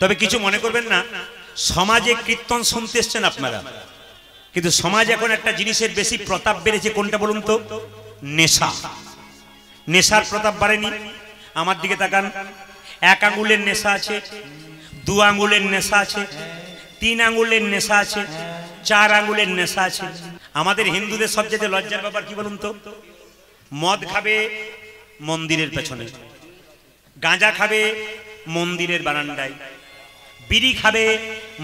তবে কিছু মনে করবেন না, সমাজে কীর্তন শুনতে এসছেন আপনারা, কিন্তু সমাজ এখন একটা জিনিসের বেশি প্রতাপ বেড়েছে। কোনটা বলুন তো? নেশা। নেশার প্রতাপ বাড়েনি? আমার দিকে তাকান, 1 আঙ্গুলের নেশা আছে, 2 আঙ্গুলের নেশা আছে, 3 আঙ্গুলের নেশা আছে, 4 আঙ্গুলের নেশা আছে। আমাদের হিন্দুদের সবচেয়ে লজ্জার ব্যাপার কি বলুন তো? মদ খাবে মন্দিরের পেছনে, গাঁজা খাবে মন্দিরের বারান্দায়, বিড়ি খাবে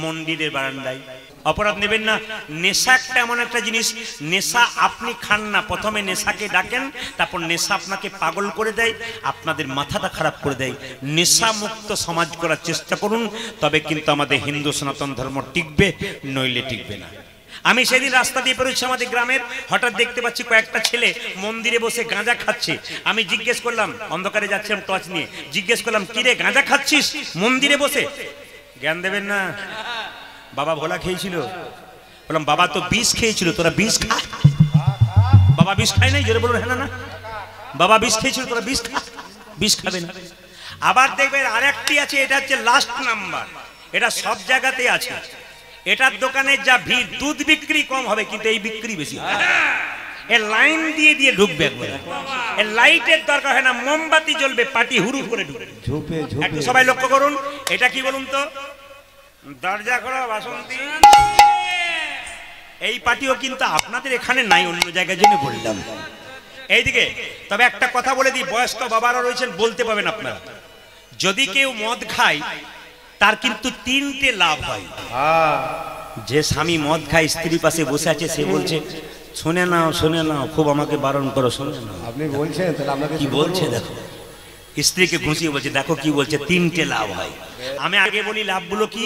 মন্দিরের বারান্দায়। অপরাধ নেবেন না। নেশা একটা এমন একটা জিনিস, নেশা আপনি খান না, প্রথমে নেশাকে ডাকেন, তারপর নেশা আপনাকে পাগল করে দেয়, আপনাদের মাথাটা খারাপ করে দেয়। নেশা মুক্ত সমাজ করার চেষ্টা করুন, তবে কিন্তু আমাদের হিন্দু সনাতন ধর্ম টিকবে, নইলে টিকবে না। আমি সেদিন রাস্তা দিয়ে বেরোচ্ছি আমাদের গ্রামের, হঠাৎ দেখতে পাচ্ছি কয়েকটা ছেলে মন্দিরে বসে গাঁজা খাচ্ছে। আমি জিজ্ঞেস করলাম, অন্ধকারে যাচ্ছিলাম টর্চ নিয়ে, জিজ্ঞেস করলাম, কিরে গাঁজা খাচ্ছিস মন্দিরে বসে? জ্ঞান দেবেন না, বাবা ভোলা খেয়েছিল। বললাম বাবা তো বিষ খেয়েছিল, তোরা বিষ খা। বাবা বিষ খায় নাই? জোরে বলুন হ্যাঁ না। বাবা বিষ খেয়েছিল, তোরা বিষ খা। বিষ খাবে না। আবার দেখবেন আরেকটি আছে, এটা হচ্ছে লাস্ট নাম্বার, এটা সব জায়গাতে আছে। এটার দোকানে যা ভিড়, দুধ বিক্রি কম হবে কিন্তু এই বিক্রি বেশি হবে। এ লাইন দিয়ে দিয়ে ঢুকবে, এ লাইটের দরকার হয় না, মোমবাতি জ্বলবে, পাটি হুরু করে ঢুকবে। একটু সবাই লক্ষ্য করুন, এটা কি বলুন তো? দরজা খোলা বাসন্তী। এই পাটিও কিন্তু আপনাদের এখানে নাই, অন্য জায়গায় জন্য বললাম এইদিকে। তবে একটা কথা বলে দিই, বয়স্ক বাবারা রয়েছেন, বলতে পাবেন আপনারা, যদি কেউ মদ খায় তার কিন্তু 3টে লাভ হয়। যে স্বামী মদ খায়, স্ত্রী পাশে বসে আছে, সে বলছে শুনে নাও শুনে নাও, খুব আমাকে বারণ করো, শুনে নাও। আপনি বলছেন তাহলে আপনাকে কি বলছে দেখো, স্ত্রীকে ঘুষিয়ে বলছে, দেখো কি বলছে, 3টে লাভ হয়। আমি আগে বলি লাভগুলো কি।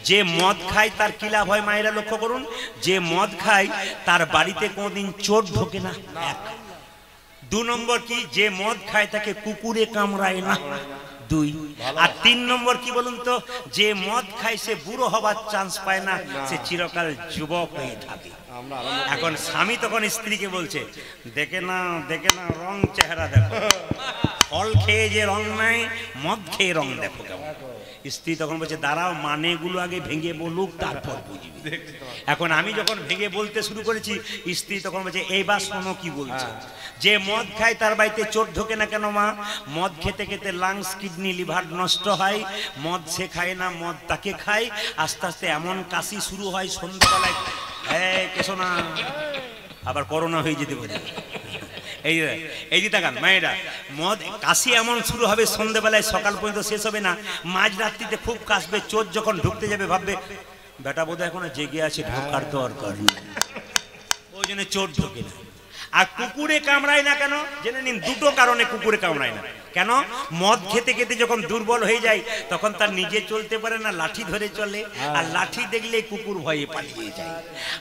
যে মদ খায় তার কি লাভ হয় মায়েরা লক্ষ্য করুন, যে মদ খায় তার বাড়িতে কোনোদিন চোর ঢোকে না, 1। 2 নম্বর কি, যে মদ খায় তাকে কুকুরে কামড়ায় না, 2। আর 3 নম্বর কি বলুন তো, যে মদ খায় সে বুড়ো হবার চান্স পায় না, সে চিরকাল যুবক হয়ে থাকে। এখন স্বামী তখন স্ত্রীকে বলছে, দেখে না দেখে না রং চেহারা দেখো, ফল খেয়ে যে রং নাই, মদ খেয়ে রং দেখো কেমন। স্ত্রী তখন বলছে, দাঁড়াও মানেগুলো আগে ভেঙে বলুক, তারপর বুঝবি। এখন আমি যখন ভেঙে বলতে শুরু করেছি, স্ত্রী তখন বলছে, এইবার শোনো কি বলছে। যে মদ খায় তার বাড়িতে চোর ঢোকে না কেন মা? মদ খেতে খেতে লাংস, কিডনি, লিভার নষ্ট হয়। মদ সে খায় না, মদ তাকে খায়। আস্তে আস্তে এমন কাশি শুরু হয়, সন্ধ্যাবেলায় কেশো না, আবার করোনা হয়ে যেতে পারে। এই যে তাকান মায়েরা, মদ কাশি এমন শুরু হবে সন্ধ্যাবেলায়, সকাল পর্যন্ত শেষ হবে না, মাঝ রাত্রিতে খুব কাশবে। চোর যখন ঢুকতে যাবে ভাববে বেটা বোধহয় এখনো জেগে আছে, ঢোকার দরকার নেই, ওই জন্য চোর ঢোকে না। আর কুকুরে কামড়ায় না কেন জেনে নিন, 2টো কারণে কুকুরে কামড়ায় না। কেন? মদ খেতে খেতে যখন দুর্বল হয়ে যায়, তখন তার নিজে চলতে পারে না, লাঠি ধরে চলে, আর লাঠি দেখলে কুকুর ভয়ে পালিয়ে যায়।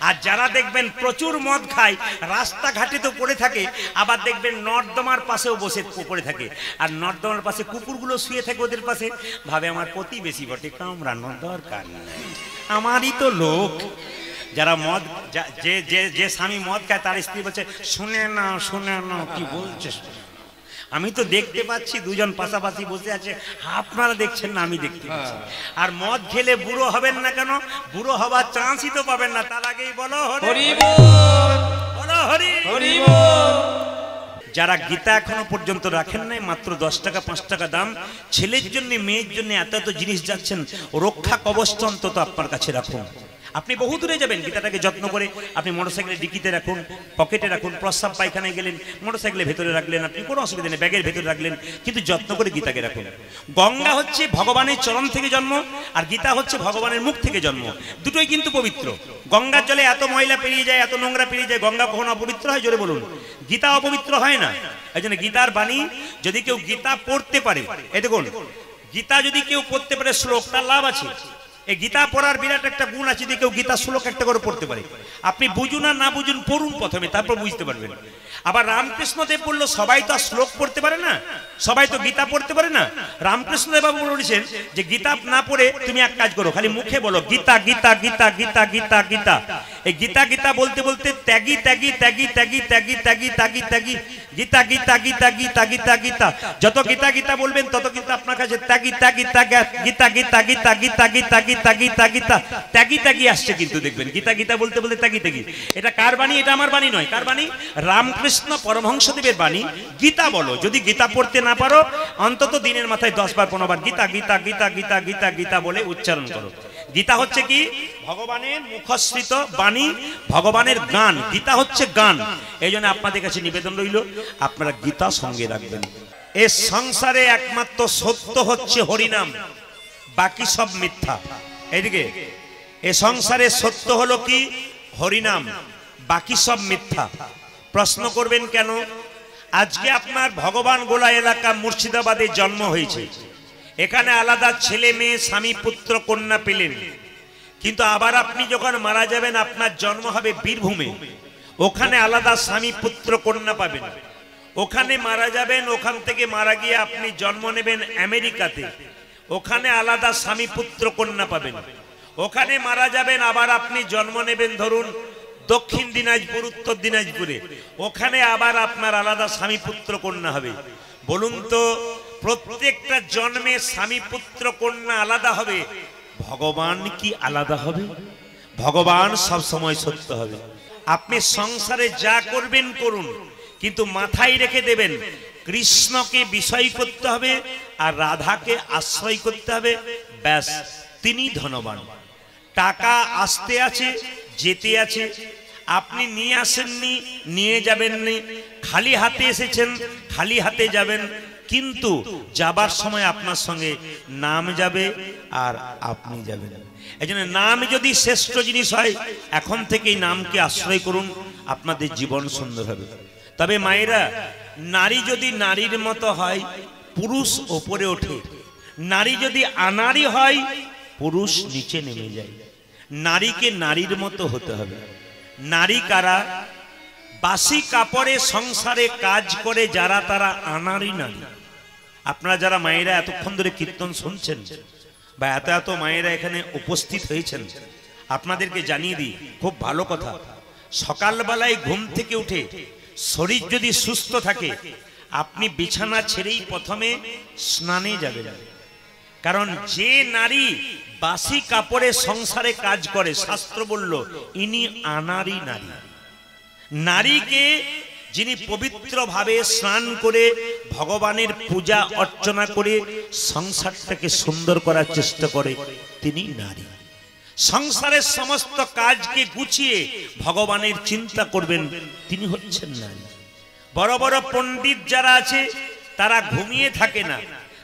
আর যারা দেখবেন প্রচুর মদ খায়, রাস্তাঘাটে তো পড়ে থাকে, আবার দেখবেন নর্দমার পাশেও বসে পড়ে থাকে, আর নর্দমার পাশে কুকুরগুলো শুয়ে থাকে ওদের পাশে, ভাবে আমার প্রতিবেশী বটে, কামড়ানোর দরকার নেই, আমারই তো লোক। যারা মদ, যে স্বামী মদ খায় তার স্ত্রী বলছে, শুনে না শুনে না, কি বলছে। আমি তো দেখতে পাচ্ছি 2জন পাশাপাশি বসে আছে, আপনারা দেখছেন না, আমি দেখতে পাচ্ছি। আর মদ খেলে বুড়ো হবেন না কেন? বুড়ো হবার চান্সই তো পাবেন না, তার আগেই বলো হরি বল, বলো হরি বল। যারা গীতা এখনো পর্যন্ত রাখেন নাই, মাত্র 10 টাকা 5 টাকা দাম, ছেলের জন্য মেয়ের জন্য এত এত জিনিস যাচ্ছেন, রক্ষা কবচটা অন্তত আপনার কাছে রাখুন। আপনি বহু দূরে যাবেন, গীতাটাকে যত্ন করে আপনি মোটরসাইকেলের ডিকিতে রাখুন, পকেটে রাখুন, প্রস্রাব পায়খানায় গেলেন মোটরসাইকেলের ভেতরে রাখলেন, আপনি কোনো অসুবিধা নেই, ব্যাগের ভেতরে রাখলেন, কিন্তু যত্ন করে গীতাকে রাখুন। গঙ্গা হচ্ছে ভগবানের চরণ থেকে জন্ম, আর গীতা হচ্ছে ভগবানের মুখ থেকে জন্ম, দুটোই কিন্তু পবিত্র। গঙ্গার জলে এত ময়লা পেরিয়ে যায়, এত নোংরা পেরিয়ে যায়, গঙ্গা কখনো অপবিত্র হয়? জোরে বলুন। গীতা অপবিত্র হয় না। এই জন্য গীতার বাণী যদি কেউ গীতা পড়তে পারে, এই দেখুন গীতা যদি কেউ পড়তে পারে শ্লোক, তার লাভ আছে। এই গীতা পড়ার বিরাট একটা গুণ আছে, যদি কেউ গীতা শ্লোক একটা করে পড়তে পারে। আপনি বুঝুন আর না বুঝুন, পড়ুন প্রথমে, তারপর বুঝতে পারবেন। আবার রামকৃষ্ণদেব বললো, সবাই তো শ্লোক পড়তে পারে না, সবাই তো গীতা পড়তে পারে না। রামকৃষ্ণদেব বাবু বলেছেন যে গীতা না পড়ে তুমি এক কাজ করো, খালি মুখে বলো গীতা গীতা গীতা গীতা গীতা গীতা, এই গীতা গীতা বলতে বলতে ত্যাগী ত্যাগী ত্যাগী ত্যাগী ত্যাগী ত্যাগী ত্যাগী ত্যাগী গীতা গীতা গীতা গীতা গীতা গীতা, যত গীতা গীতা বলবেন তত কিন্তু আপনার কাছে ত্যাগী ত্যাগী ত্যাগী গীতা গীতা গীতা গীতা গীতা গীতা গীতা গীতা ত্যাগী ত্যাগী আসছে। কিন্তু দেখবেন গীতা গীতা বলতে বলতে ত্যাগী ত্যাগী। এটা কার বাণী? এটা আমার বাণী নয়। কার বাণী? রামকৃষ্ণ পরমহংসদেবের বাণী। গীতা বলো, যদি গীতা পড়তে না পারো অন্তত দিনের মাথায় 10 বার 15 বার গীতা গীতা গীতা গীতা গীতা গীতা বলে উচ্চারণ করো। গীতা হচ্ছে কি? ভগবানের মুখশ্রিত বাণী, ভগবানের গান। গীতা হচ্ছে গান। এই জন্য আপনাদের কাছে নিবেদন রইল, আপনারা গীতা সঙ্গে রাখবেন। এই সংসারে একমাত্র সত্য হচ্ছে হরিনাম, বাকি সব মিথ্যা। এইদিকে এই সংসারে সত্য হলো কি? হরিনাম, বাকি সব মিথ্যা। প্রশ্ন করবেন কেন? আজকে আপনার ভগবান গোলা এলাকা মুর্শিদাবাদে জন্ম হয়েছে, এখানে আলাদা ছেলে মেয়ে স্বামী পুত্র কন্যা পেলেন, কিন্তু আবার আপনি যখন মারা যাবেন আপনার জন্ম হবে বীরভূমে, ওখানে আলাদা স্বামী পুত্র কন্যা পাবেন। ওখানে মারা যাবেন, ওখান থেকে মারা গিয়ে আপনি জন্ম নেবেন আমেরিকাতে, ওখানে আলাদা স্বামী পুত্র কন্যা পাবেন। ওখানে মারা যাবেন, আবার আপনি জন্ম নেবেন ধরুন দক্ষিণ দিনাজপুর, উত্তর দিনাজপুরে, ওখানে আবার আপনার আলাদা স্বামী পুত্র কন্যা হবে। বলুন তো, প্রত্যেকটা জন্মে স্বামী পুত্র কন্যা আলাদা হবে, ভগবান কি আলাদা হবে? ভগবান সব সময় সত্য হবে। আপনি সংসারে যা করবেন করুন, কিন্তু মাথায় রেখে দেবেন কৃষ্ণকে বিষয় করতে হবে আর রাধাকে আশ্রয় করতে হবে, ব্যাস তিনি ধনবান। টাকা আসতে আছে যেতে আছে, আপনি নিয়ে আসেননি নিয়ে যাবেননি, খালি হাতে এসেছেন খালি হাতে যাবেন, কিন্তু যাবার সময় আপনার সঙ্গে নাম যাবে আর আপনি যাবেন। এই জন্য নাম যদি শ্রেষ্ঠ জিনিস হয়, এখন থেকেই নামকে আশ্রয় করুন, আপনাদের জীবন সুন্দর হবে। তবে মায়েরা, নারী যদি নারীর মতো হয় পুরুষ ওপরে ওঠে, নারী যদি আনাড়ি হয় পুরুষ নিচে নেমে যায়। নারীকে নারীর মতো হতে হবে। নারী কারা? বাসি কাপড়ে সংসারে কাজ করে যারা, তারা আনাড়ি নারী। আপনারা যারা মায়েরা এতক্ষণ ধরে কীর্তন শুনছেন বা এত এত মায়েরা এখানে উপস্থিত হয়েছেন, আপনাদেরকে জানিয়ে দিই খুব ভালো কথা, সকালবেলায় ঘুম থেকে উঠে শরীর যদি সুস্থ থাকে, আপনি বিছানা ছেড়েই প্রথমে স্নানে যাবেন। কারণ যে নারী বাসি কাপড়ে সংসারে কাজ করে, শাস্ত্র বলল ইনি আনাড়ি নারী। নারীকে যিনি পবিত্রভাবে স্নান করে ভগবানের পূজা অর্চনা করে সংসারটাকে সুন্দর করার চেষ্টা করে, তিনি নারী। সংসারের সমস্ত কাজকে গুছিয়ে ভগবানের চিন্তা করবেন, তিনি হচ্ছেন নারী। বড় বড় পণ্ডিত যারা আছে তারা ঘুমিয়ে থাকে না,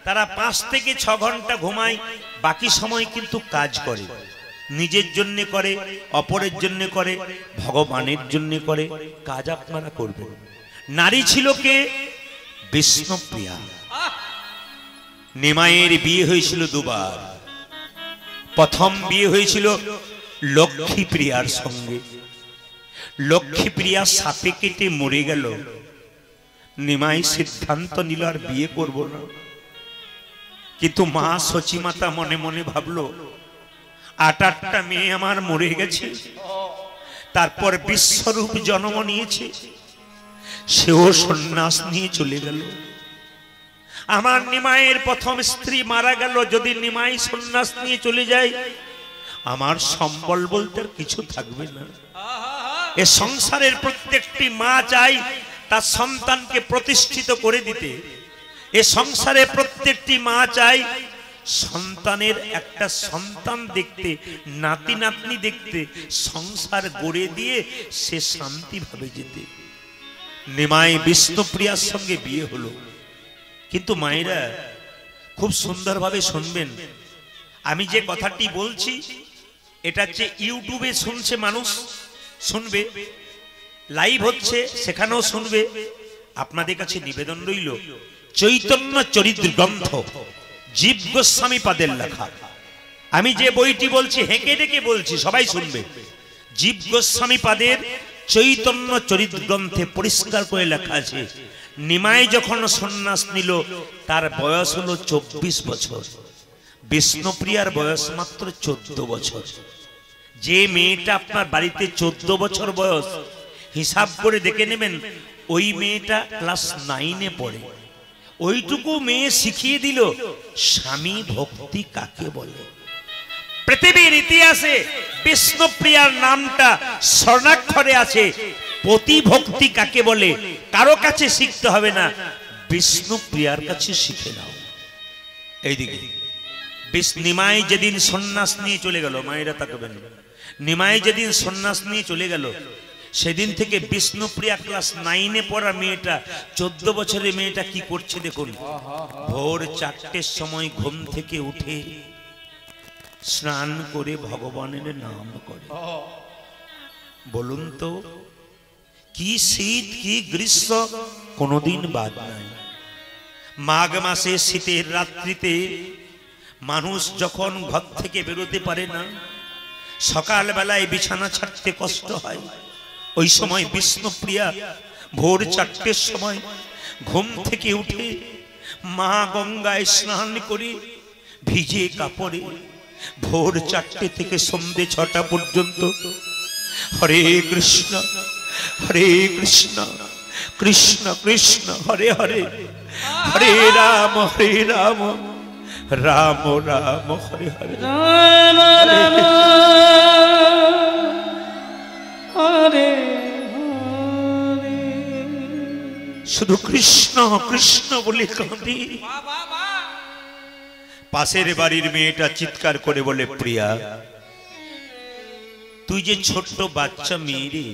তারা 5 থেকে 6 ঘন্টা ঘুমায়, বাকি সময় কিন্তু কাজ করে, নিজের জন্য করে, অপরের জন্য করে, ভগবানের জন্য করে। কাজ আপনারা করবেন। নারী ছিল কে? বিষ্ণুপ্রিয়া। নিমাইয়ের বিয়ে হয়েছিল 2 বার। প্রথম বিয়ে হয়েছিল লক্ষ্মীপ্রিয়ার সঙ্গে। লক্ষ্মীপ্রিয়া সাপে কেটে মরে গেল। নিমাই সিদ্ধান্ত নিল আর বিয়ে করব না, কিন্তু মা সচিমাতা মনে মনে ভাবলো 8টা মেয়ে আমার মরে গেছে, তারপর বিশ্বরূপ জন্ম নিয়েছে, সেও সন্ন্যাস নিয়ে চলে গেল। আমার নিমাইয়ের প্রথম স্ত্রী মারা গেল, যদি নিমাই সন্ন্যাস নিয়ে চলে যায় আমার সম্বল বলতে কিছু থাকবে না। এ সংসারের প্রত্যেকটি মা চাই তার সন্তানকে প্রতিষ্ঠিত করে দিতে। এ সংসারে প্রত্যেকটি মা চাই সন্তানের একটা সন্তান দেখতে, নাতি নাতনি দেখতে, সংসার গড়ে দিয়ে সে শান্তিভাবে যেতে। নিমাই বিষ্ণুপ্রিয়ার সঙ্গে বিয়ে হলো। কিন্তু মায়েরা খুব সুন্দরভাবে শুনবেন, আমি যে কথাটি বলছি এটা যে ইউটিউবে শুনছে মানুষ, শুনবে, লাইভ হচ্ছে সেখানেও শুনবে। আপনাদের কাছে নিবেদন রইল, চৈতন্য চরিত্র গ্রন্থ জীব গোস্বামী পাদের লেখা। আমি যে বইটি বলছি হেঁকে ডেকে বলছি, সবাই শুনবে। জীব গোস্বামী পাদের চৈতন্য চরিত্র গ্রন্থে পরিষ্কার করে লেখা আছে, নিমাই যখন সন্ন্যাস নিল তার বয়স হলো 24 বছর, বিষ্ণুপ্রিয়ার বয়স মাত্র 14 বছর। যে মেয়েটা আপনার বাড়িতে 14 বছর বয়স, হিসাব করে দেখে নেবেন ওই মেয়েটা ক্লাস 9-এ পড়ে। ওইটুকু মেয়ে শিখিয়ে দিল স্বামী ভক্তি কাকে বলে। পৃথিবীর ইতিহাসে বিষ্ণুপ্রিয়ার নামটা স্বর্ণাক্ষরে আছে। পতি ভক্তি কাকে বলে কারো কাছে শিখতে হবে না, বিষ্ণুপ্রিয়ার কাছে শিখে নাও। এইদিকে নিমাই যেদিন সন্ন্যাস নিয়ে চলে গেল, মায়েরা তাকাবেন, নিমাই যেদিন সন্ন্যাস নিয়ে চলে গেল সেদিন থেকে বিষ্ণুপ্রিয়া ক্লাস 9-এ পড়া মেয়েটা, 14 বছরের মেয়েটা কি করছে দেখুন। ভোর 4টের সময় ঘুম থেকে উঠে স্নান করে ভগবানের নাম করে। বলুন তো কি শীত কি গ্রীষ্ম কোনদিন বাদ নাই। মাঘ মাসে শীতের রাত্রিতে মানুষ যখন ঘর থেকে বেরোতে পারে না, সকাল বেলায় বিছানা ছাড়তে কষ্ট হয়, ওই সময় বিষ্ণুপ্রিয়া ভোর 4টের সময় ঘুম থেকে উঠে মা গঙ্গায় স্নান করে ভিজে কাপড়ে ভোর 4টে থেকে সন্ধ্যে 6টা পর্যন্ত হরে কৃষ্ণ হরে কৃষ্ণ কৃষ্ণ কৃষ্ণ হরে হরে, হরে রাম রাম রাম হরে হরে, হরে শুধু কৃষ্ণ কৃষ্ণ বলে কাঁদে। পাশের বাড়ির মেয়েটা চিৎকার করে বলে, প্রিয়া তুই যে ছোট্ট বাচ্চা মেয়ে রে,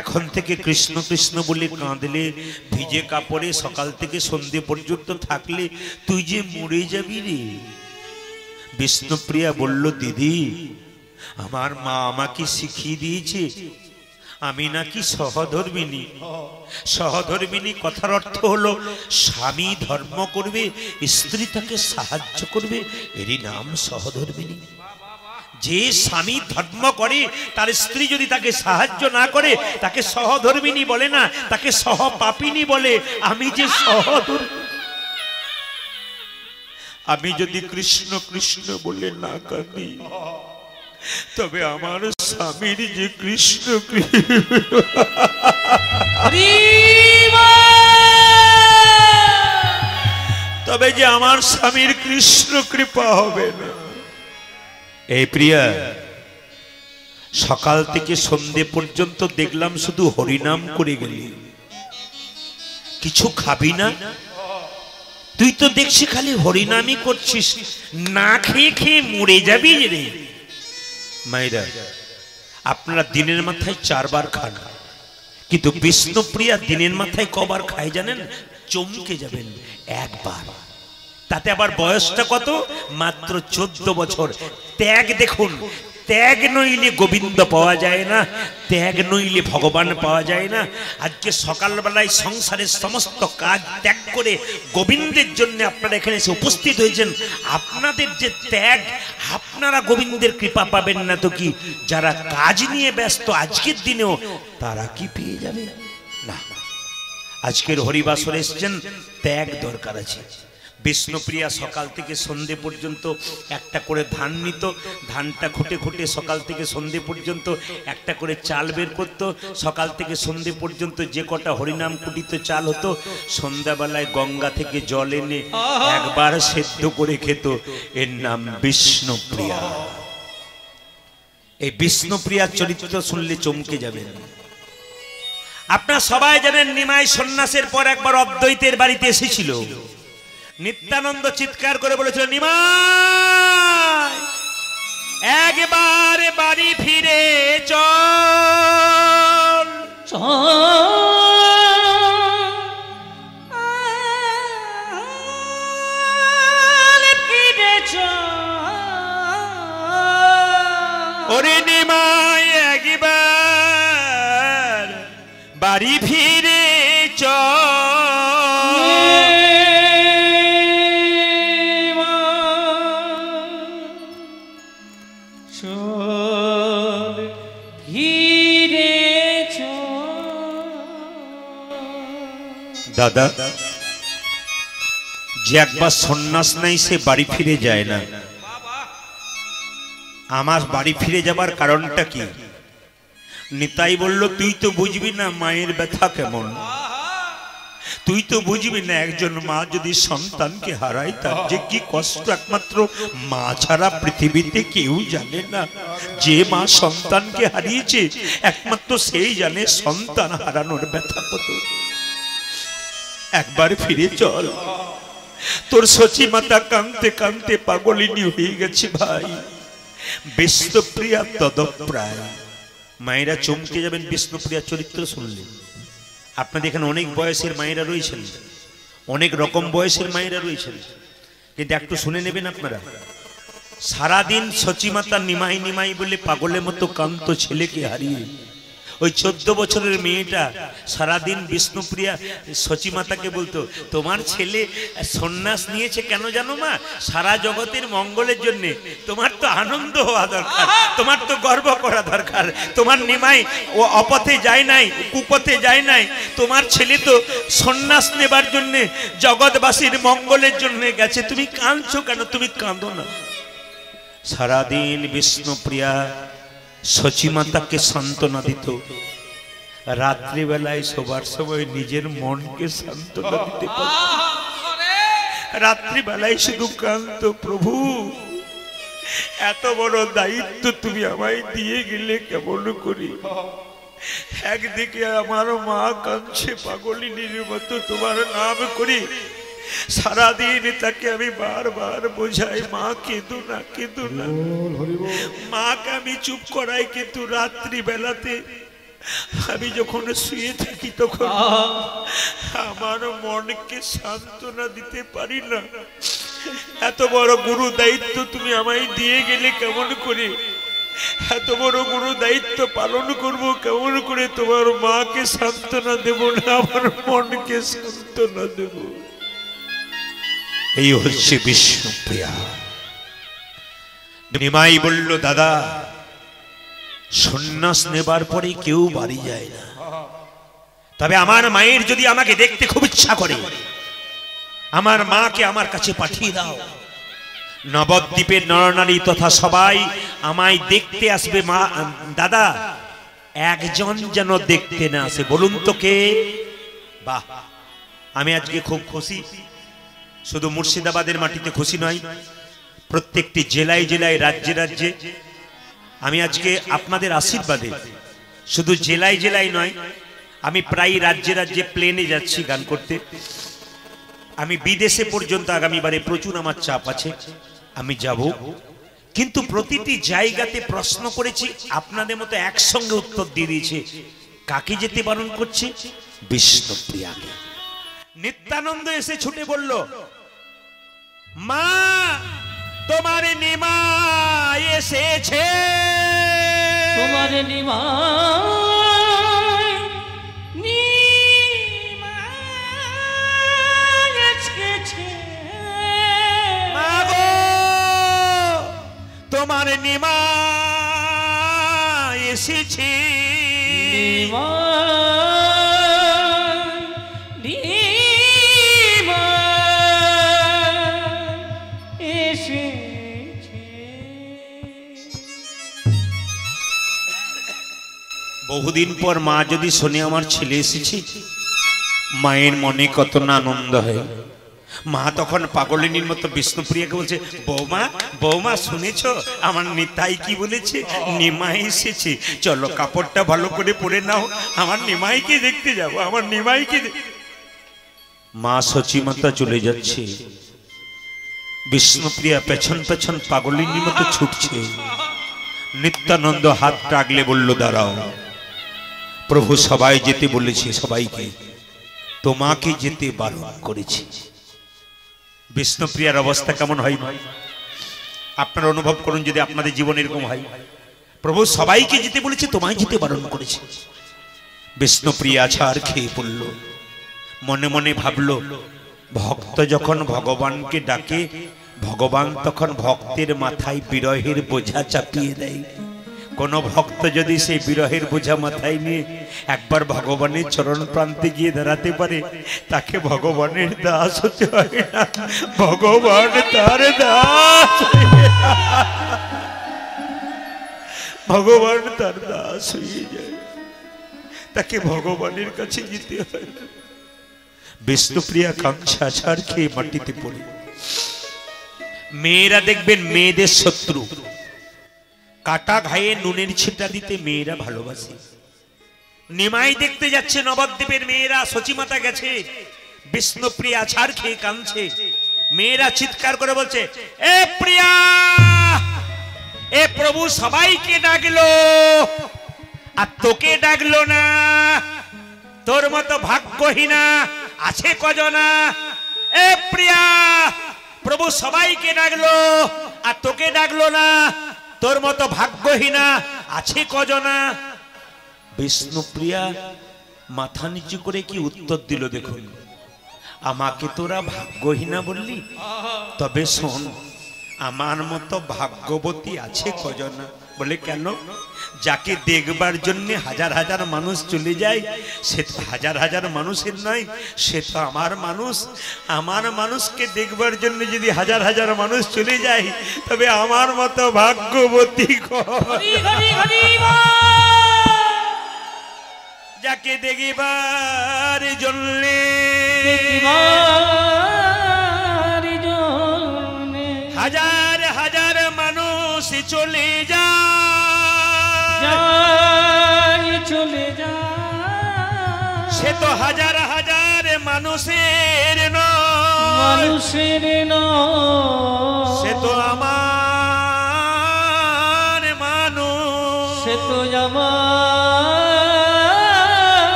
এখন থেকে কৃষ্ণ কৃষ্ণ বলে কাঁদলে, ভিজে কাপড়ে সকাল থেকে সন্ধে পর্যন্ত থাকলে তুই যে মরে যাবি রে। বিষ্ণুপ্রিয়া বলল, দিদি আমার মা আমাকে শিখিয়ে দিয়েছে আমি নাকি সহধর্মিনী। সহধর্মিনী কথার অর্থ হলো স্বামী ধর্ম করবে, স্ত্রী তাকে সাহায্য করবে, এরই নাম সহধর্মিনী। যে স্বামী ধর্ম করে তার স্ত্রী যদি তাকে সাহায্য না করে তাকে সহধর্মিনী বলে না, তাকে সহপাপিনী বলে। আমি যে সহধর্মিনী, আমি যদি কৃষ্ণ কৃষ্ণ বলে না কাঁদি তবে আমার স্বামীর যে কৃষ্ণ তবে যে আমার স্বামীর কৃষ্ণ কৃপা হবে না। এই প্রিয়া, সকাল থেকে সন্ধে পর্যন্ত দেখলাম শুধু হরিনাম করে গেলি, কিছু খাবি না? তুই তো দেখছি খালি হরিনামই করছিস, না খেয়ে খেয়ে মরে যাবি রে। মায়েরা, আপনারা দিনের মাথায় 4 বার খান, কিন্তু বিষ্ণুপ্রিয়া দিনের মাথায় কবার খায় জানেন? চমকে যাবেন, 1 বার। তাতে আবার বয়সটা কত? মাত্র 14 বছর। ত্যাগ দেখুন, ত্যাগ নইলে গোবিন্দ পাওয়া যায় না, ত্যাগ নইলে ভগবান পাওয়া যায় না। আজকে সকালবেলায় সংসারের সমস্ত কাজ ত্যাগ করে গোবিন্দের জন্য আপনারা এখানে এসে উপস্থিত হয়েছেন। আপনাদের যে ত্যাগ, আপনারা গোবিন্দের কৃপা পাবেন না তো কি? যারা কাজ নিয়ে ব্যস্ত আজকের দিনেও, তারা কি পেয়ে যাবে না? আজকের হরিবাসরে এসেছেন, ত্যাগ দরকার আছে। বিষ্ণুপ্রিয়া সকাল থেকে সন্ধে পর্যন্ত একটা করে ধান নিত, ধানটা খুঁটে খুঁটে সকাল থেকে সন্ধে পর্যন্ত একটা করে চাল বের করত। সকাল থেকে সন্ধে পর্যন্ত যে কটা হরিনাম কুটিত চাল হতো, সন্ধ্যাবেলায় গঙ্গা থেকে জল এনে একবার সেদ্ধ করে খেত। এর নাম বিষ্ণুপ্রিয়া। এই বিষ্ণুপ্রিয়ার চরিত্র শুনলে চমকে যাবেন। আপনারা সবাই জানেন, নিমাই সন্ন্যাসের পর একবার অদ্বৈতের বাড়িতে এসেছিল। নিত্যানন্দ চিৎকার করে বলেছিল, নিমাই একবার বাড়ি ফিরে চল। ওরে নিমাই একবার বাড়ি ফিরে চল। দাদা, যে একবার সন্ন্যাস নাই সে বাড়ি ফিরে যায় না। আমার বাড়ি ফিরে যাবার কারণটা কি? নিতাই বলল, তুই তো বুঝবি না মায়ের ব্যথা কেমন, তুই তো বুঝবি না একজন মা যদি সন্তানকে হারায় তার যে কি কষ্ট একমাত্র মা ছাড়া পৃথিবীতে কেউ জানে না। যে মা সন্তানকে হারিয়েছে একমাত্র সেই জানে সন্তান হারানোর ব্যথা কত। একবার ফিরে চল, তোর সচি মাতা কাঁদতে কাঁদতে পাগলিনী হয়ে গেছে ভাই। বিষ্ণুপ্রিয়া তদপ্রায়। মায়েরা চমকে যাবেন বিষ্ণুপ্রিয়া চরিত্র শুনলে। আপনাদের এখানে অনেক বয়সের মায়েরা রয়েছেন, অনেক রকম বয়সের মায়েরা রয়েছেন, কিন্তু একটু শুনে নেবেন আপনারা। সারাদিন সচিমাতা নিমাই নিমাই বলে পাগলের মতো কান্ত ছেলেকে হারিয়ে ওই 14 বছরের মেয়েটা সারাদিন বিষ্ণুপ্রিয়া সচিমাতাকে বলতো, তোমার ছেলে সন্ন্যাস নিয়েছে কেন জানো মা? সারা জগতের মঙ্গলের জন্য। তোমার তো আনন্দ হওয়া দরকার, তোমার তো গর্ব করা দরকার। তোমার নিমাই ও অপথে যায় নাই, কুপথে যায় নাই, তোমার ছেলে তো সন্ন্যাস নেবার জন্য, জগৎবাসীর মঙ্গলের জন্য গেছে। তুমি কাঁদছো কেন? তুমি কাঁদো না। সারাদিন বিষ্ণুপ্রিয়া সচিমাতাকে সান্ত্বনা দিত, রাত্রিবেলায় শোবার সময় নিজের মনকে সান্ত্বনা দিতে পারত। রাত্রিবেলায় শুধু কাঁদত, প্রভু এত বড় দায়িত্ব তুমি আমায় দিয়ে গেলে কেমন করি। একদিকে আমার মা কাঁদছে পাগলিনীর মতো তোমার নাম করি, সারাদিন তাকে আমি বারবার বোঝাই, মা কেঁদো না, কেঁদো না। মাকে আমি চুপ করাই, কিন্তু রাত্রি বেলাতে আমি যখন শুয়ে থাকি তখন আমার মনকে সান্ত্বনা দিতে পারি না। এত বড় গুরু দায়িত্ব তুমি আমায় দিয়ে গেলে কেমন করে? এত বড় গুরু দায়িত্ব পালন করব কেমন করে? তোমার মাকে সান্ত্বনা দেব না, আমার মনকে সান্ত্বনা দেব। এই হচ্ছে বিষ্ণুপ্রিয়া। নিমাই বলল, দাদা সন্ন্যাস নেবার পরে কেউ বাড়ি যায় না, তবে আমার মায়ের যদি আমাকে দেখতে খুব ইচ্ছা করে, আমার মাকে আমার কাছে পাঠিয়ে দাও। নবদ্বীপের নরনারী তথা সবাই আমায় দেখতে আসবে। মা দাদা একজন যেন দেখতে না আসে, বলুন তো কে? বাহ, আমি আজকে খুব খুশি। শুধু মুর্শিদাবাদের মাটিতে খুশি নয়, প্রত্যেকটি জেলায় জেলায়, রাজ্যে রাজ্যে আমি আজকে আপনাদের আশীর্বাদে, শুধু জেলায় জেলায় নয়, আমি প্রায় রাজ্যে রাজ্যে প্লেনে যাচ্ছি গান করতে। আমি বিদেশে পর্যন্ত আগামীবারে প্রচুর আমার চাপ আছে, আমি যাব। কিন্তু প্রতিটি জায়গাতে প্রশ্ন করেছি, আপনাদের মতো একসঙ্গে উত্তর দিয়ে দিয়েছে। কাকে যেতে বারণ করছে? বিষ্ণুপ্রিয়াকে। নিত্যানন্দ এসে ছুটে বলল, মা তোমার নিমাই এসেছে, তোমার নিমাই এসেছে। মা গো তোমার নিমাই এসেছে। বহুদিন পর মা যদি শোনে আমার ছেলে এসেছে, মায়ের মনে কত না আনন্দ হয়। মা তখন পাগলিনীর মতো বিষ্ণুপ্রিয়াকে বলছে, বৌমা বৌমা শুনেছ আমার নিতাই কি বলেছে? নিমাই এসেছে, চলো কাপড়টা ভালো করে পরে নাও, আমার নিমাইকে দেখতে যাবো, আমার নিমাইকে। মা সচিমাতা চলে যাচ্ছে, বিষ্ণুপ্রিয়া পেছন পেছন পাগলিনীর মতো ছুটছে। নিত্যানন্দ হাত টাগলে বলল, দাঁড়াও, প্রভু সবাই যেতে বলেছে, সবাইকে, তোমাকে যেতে বারণ করেছে। বিষ্ণুপ্রিয়ার অবস্থা কেমন হয় আপনারা অনুভব করুন, যদি আপনাদের জীবন এরকম হয়। প্রভু সবাইকে যেতে বলেছে, তোমায় যেতে বারণ করেছে। বিষ্ণুপ্রিয়া ছাড় খেয়ে পড়ল, মনে মনে ভাবল, ভক্ত যখন ভগবানকে ডাকে, ভগবান তখন ভক্তের মাথায় বিরহের বোঝা চাপিয়ে দেয়। কোন ভক্ত যদি সেই বিরহের বোঝা মাথায় নিয়ে একবার ভগবানের চরণ প্রান্তে গিয়ে দাঁড়াতে পারে, তাকে ভগবানের দাস হতে হয় না, ভগবান তার দাস। ভগবান তার দাস হয়ে যায়, তাকে ভগবানের কাছে যেতে হয়। বিষ্ণুপ্রিয়া কাঙ্ক্ষা ছাড় খেয়ে মাটিতে পড়ে। মেয়েরা দেখবেন মেয়েদের শত্রু, কাটা ঘায়ে নুনের ছিটা দিতে মেয়েরা ভালোবাসে। নিমাই দেখতে যাচ্ছে নবদ্বীপের মেয়েরা, সচিমাতা গেছে, বিষ্ণুপ্রিয়া ছাড় খেয়ে কাঁদছে। মেয়েরা চিৎকার করে বলছে, এ প্রিয়া, এ প্রভু সবাইকে ডাকলো আর তোকে ডাকলো না, তোর মতো ভাগ্যহীনা আছে কজনা। এ প্রিয়া, প্রভু সবাইকে ডাকলো আর তোকে ডাকলো না, তোর মতো ভাগ্যহীনা আছে কজনা। বিষ্ণুপ্রিয়া মাথা নিচু করে কি উত্তর দিল দেখুন, আমাকে তোরা ভাগ্যহীনা বললি, তবে শোন, আমার মতো ভাগ্যবতী আছে কজনা। বলে কেন? যাকে দেখবার জন্য হাজার হাজার মানুষ চলে যায়, সে তো হাজার হাজার মানুষের নয়, সে তো আমার মানুষ। আমার মানুষকে দেখবার জন্য যদি হাজার হাজার মানুষ চলে যায়, তবে আমার মতো ভাগ্যবতী যাকে দেখিবার জন্য হাজার হাজার মানুষ চলে যায়, চলে যা, সে তো হাজার হাজার মানুষের নয়, মানুষের নয়, সে তো আমার মানুষ, সে তো আমার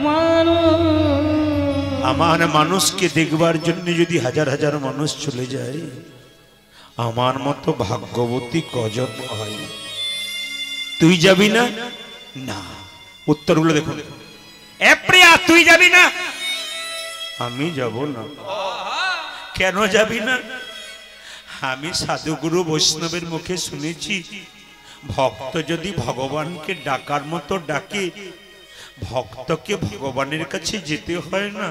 মানুষ। আমার মানুষকে দেখবার জন্য যদি হাজার হাজার মানুষ চলে যায়, আমার মতো ভাগ্যবতী কজন হয়? তুই যাবি না? না। উত্তরগুলো দেখুন। এ প্রিয়া, তুই যাবি না? আমি যাব না। কেন যাবি না? আমি সাধুগুরু বৈষ্ণবের মুখে শুনেছি, ভক্ত যদি ভগবানকে ডাকার মতো ডাকে, ভক্তকে ভগবানের কাছে যেতে হয় না,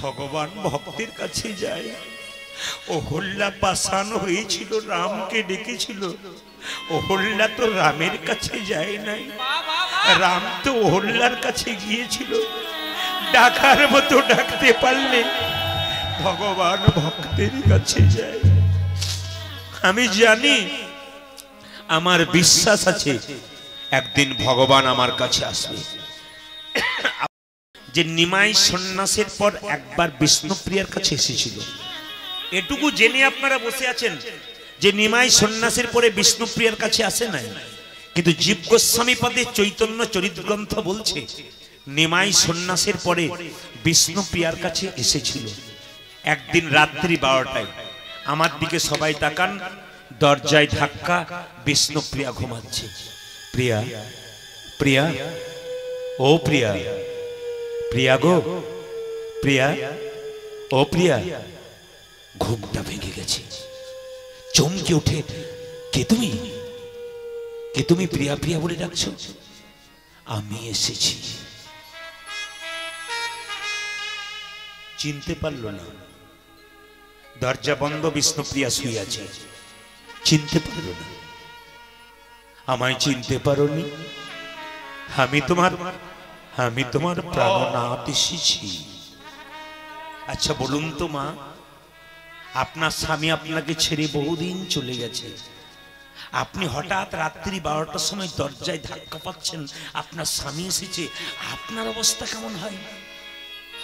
ভগবান ভক্তের কাছে যায়। অহল্যা পাষাণ হয়েছিল, রামকে ডেকেছিল, অহল্যা তো রামের কাছে যায় নাই, রাম তো অহল্যার কাছে গিয়েছিল। ডাকার মতো ডাকতে পারলে ভগবান ভক্তের কাছে যায়। আমি জানি, আমার বিশ্বাস আছে, একদিন ভগবান আমার কাছে আসবে। যে নিমাই সন্ন্যাসের পর একবার বিষ্ণুপ্রিয়ার কাছে এসেছিল, এটুকু জেনে আপনারা বসে আছেন যে নিমাই সন্ন্যাসের পরে বিষ্ণুপ্রিয়ার কাছে আসে নাই। কিন্তু জীব গোস্বামী পদে চৈতন্য চরিত গ্রন্থ বলছে নিমাই সন্ন্যাসের পরে বিষ্ণুপ্রিয়ার কাছে এসেছিল। একদিন রাত্রি 12টায়, আমার দিকে সবাই তাকান, দরজায় ধাক্কা, বিষ্ণুপ্রিয়া ঘুমাচ্ছে। প্রিয়া, প্রিয়া, ও প্রিয়া, প্রিয়া গো, প্রিয়া, ও প্রিয়া। ঘুমটা ভেঙে গেছে, চমকে উঠে, কে তুমি? কে তুমি প্রিয়া প্রিয়া বলে ডাকছো? আমি এসেছি। চিনতে পারলো না, দরজা বন্ধ, বিষ্ণুপ্রিয়া শুয়ে আছে, চিনতে পারলো না। আমায় চিনতে পারোনি? আমি তোমার প্রাণনাথ এসেছি। আচ্ছা বলুন তো মা, আপনার স্বামী আপনাকে ছেড়ে বহুদিন চলে গেছে, আপনি হঠাৎ রাত্রি 12টার সময় দরজায় ধাক্কা পাচ্ছেন, আপনার স্বামী এসেছে, আপনার অবস্থা কেমন হয়?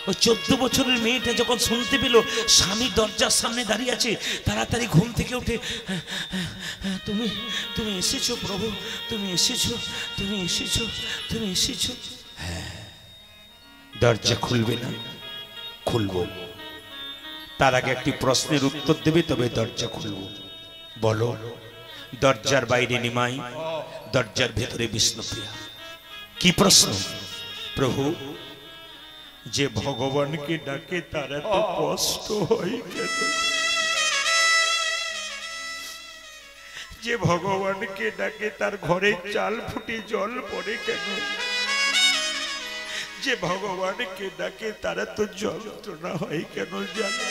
ওই 14 বছরের মেয়েটা যখন শুনতে পেল স্বামী দরজার সামনে দাঁড়িয়ে আছে, তাড়াতাড়ি ঘুম থেকে উঠে, তুমি তুমি এসেছো প্রভু, তুমি এসেছো, তুমি এসেছো, তুমি এসেছো। হ্যাঁ, দরজা খুলবে না? খুলবো। তার আগে একটি প্রশ্নের উত্তর দেবে, তবে দরজা খুলবো। বলো। দরজার বাইরে নিমাই, দরজার ভেতরে বিষ্ণুপ্রিয়া। কি প্রশ্ন? প্রভু, যে ভগবানকে ডাকে তার এত কষ্ট হয় কেন? যে ভগবানকে ডাকে তার ঘরে চাল ফুটে জল পড়ে কেন? যে ভগবানকে ডাকে তারা তো যন্ত্রণা হয় কেন? জানা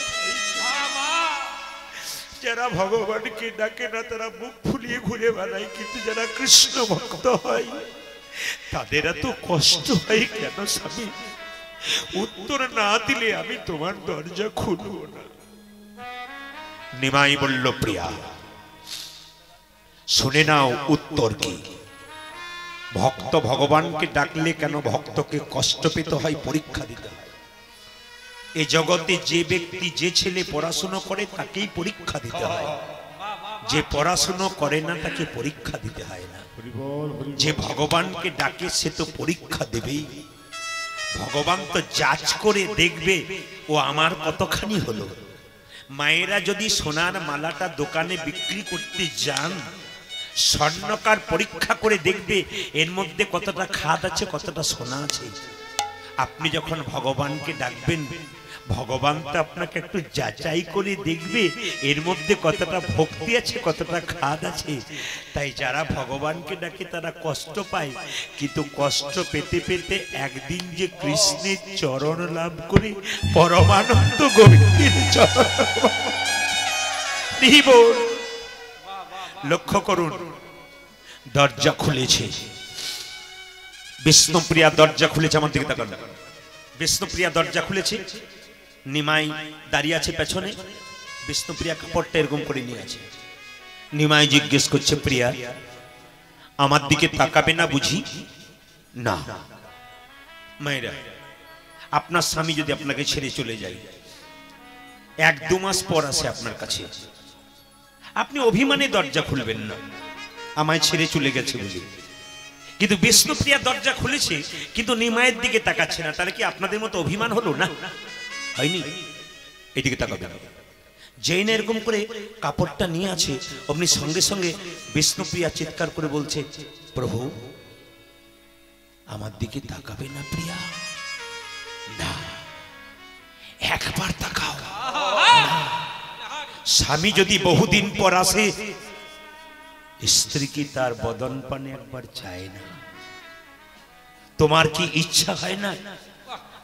যারা ভগবানকে ডাকে না তারা মুখ ফুলিয়ে ঘুরে বেড়ায়, কিন্তু যারা কৃষ্ণ ভক্ত হয় তাদের এত কষ্ট হয় কেন স্বামী? উত্তর না দিলে আমি তোমার দরজা খুলব না। নিমাই বলল, প্রিয়া শুনে নাও উত্তর কি। ভক্ত ভগবানকে ডাকলে কেন ভক্তকে কষ্ট পেতে হয়, পরীক্ষা দিতে হয়। এই জগতে যে ব্যক্তি যে ছেলে পড়াশোনা করে তাকেই পরীক্ষা দিতে হয়, যে পড়াশোনা করে না তাকে পরীক্ষা দিতে হয় না। যে ভগবানকে ডাকে সে তো পরীক্ষা দেবেই। ভগবান তো যাচ করে দেখবে ও আমার কতখানি হলো। মায়েরা যদি সোনার মালাটা দোকানে বিক্রি করতে যান, স্বর্ণকার পরীক্ষা করে দেখবে এর মধ্যে কতটা খাদ আছে, কতটা সোনা আছে। আপনি যখন ভগবানকে ডাকবেন, ভগবান তো আপনাকে একটু যাচাই করে দেখবে এর মধ্যে কতটা ভক্তি আছে, কতটা খাদ আছে। তাই যারা ভগবানকে ডাকে তারা কষ্ট পায়, কিন্তু কষ্ট পেতে পেতে একদিন যে কৃষ্ণের চরণ লাভ করে পরমানন্দ গোবিন্দের চরণ। লক্ষ্য করুন, দরজা খুলেছে, বিষ্ণুপ্রিয়া দরজা খুলেছে। আমার দিকে তাকান, বিষ্ণুপ্রিয়া দরজা খুলেছে, নিমাই দাঁড়িয়ে আছে পেছনে, বিষ্ণুপ্রিয়া কাপড়টা এরকম করে নিয়ে আছে। নিমাই জিজ্ঞেস করছে, প্রিয়া আমার দিকে তাকাবে না বুঝি? না। মায়েরা, আপনার স্বামী যদি আপনাকে ছেড়ে চলে যায়, 1-2 মাস পর আসে আপনার কাছে, আপনি অভিমানে দরজা খুলবেন না আমায় ছেড়ে চলে গেছে বলে। কিন্তু বিষ্ণুপ্রিয়া দরজা খুলেছে কিন্তু নিমাইয়ের দিকে তাকাচ্ছে না, তাহলে কি আপনাদের মতো অভিমান হলো না? হয়নি। এদিকে তাকাবেন। যেই না এরকম করে কাপড়টা নিয়ে আছে, অমনি সঙ্গে সঙ্গে বিষ্ণুপ্রিয়া চিৎকার করে বলছে, প্রভু আমার দিকে তাকাবে না প্রিয়া? না, একবার তাকাও। স্বামী যদি বহুদিন পর আসে, স্ত্রী কি তার বদন পানে একবার চায় না? তোমার কি ইচ্ছা হয় না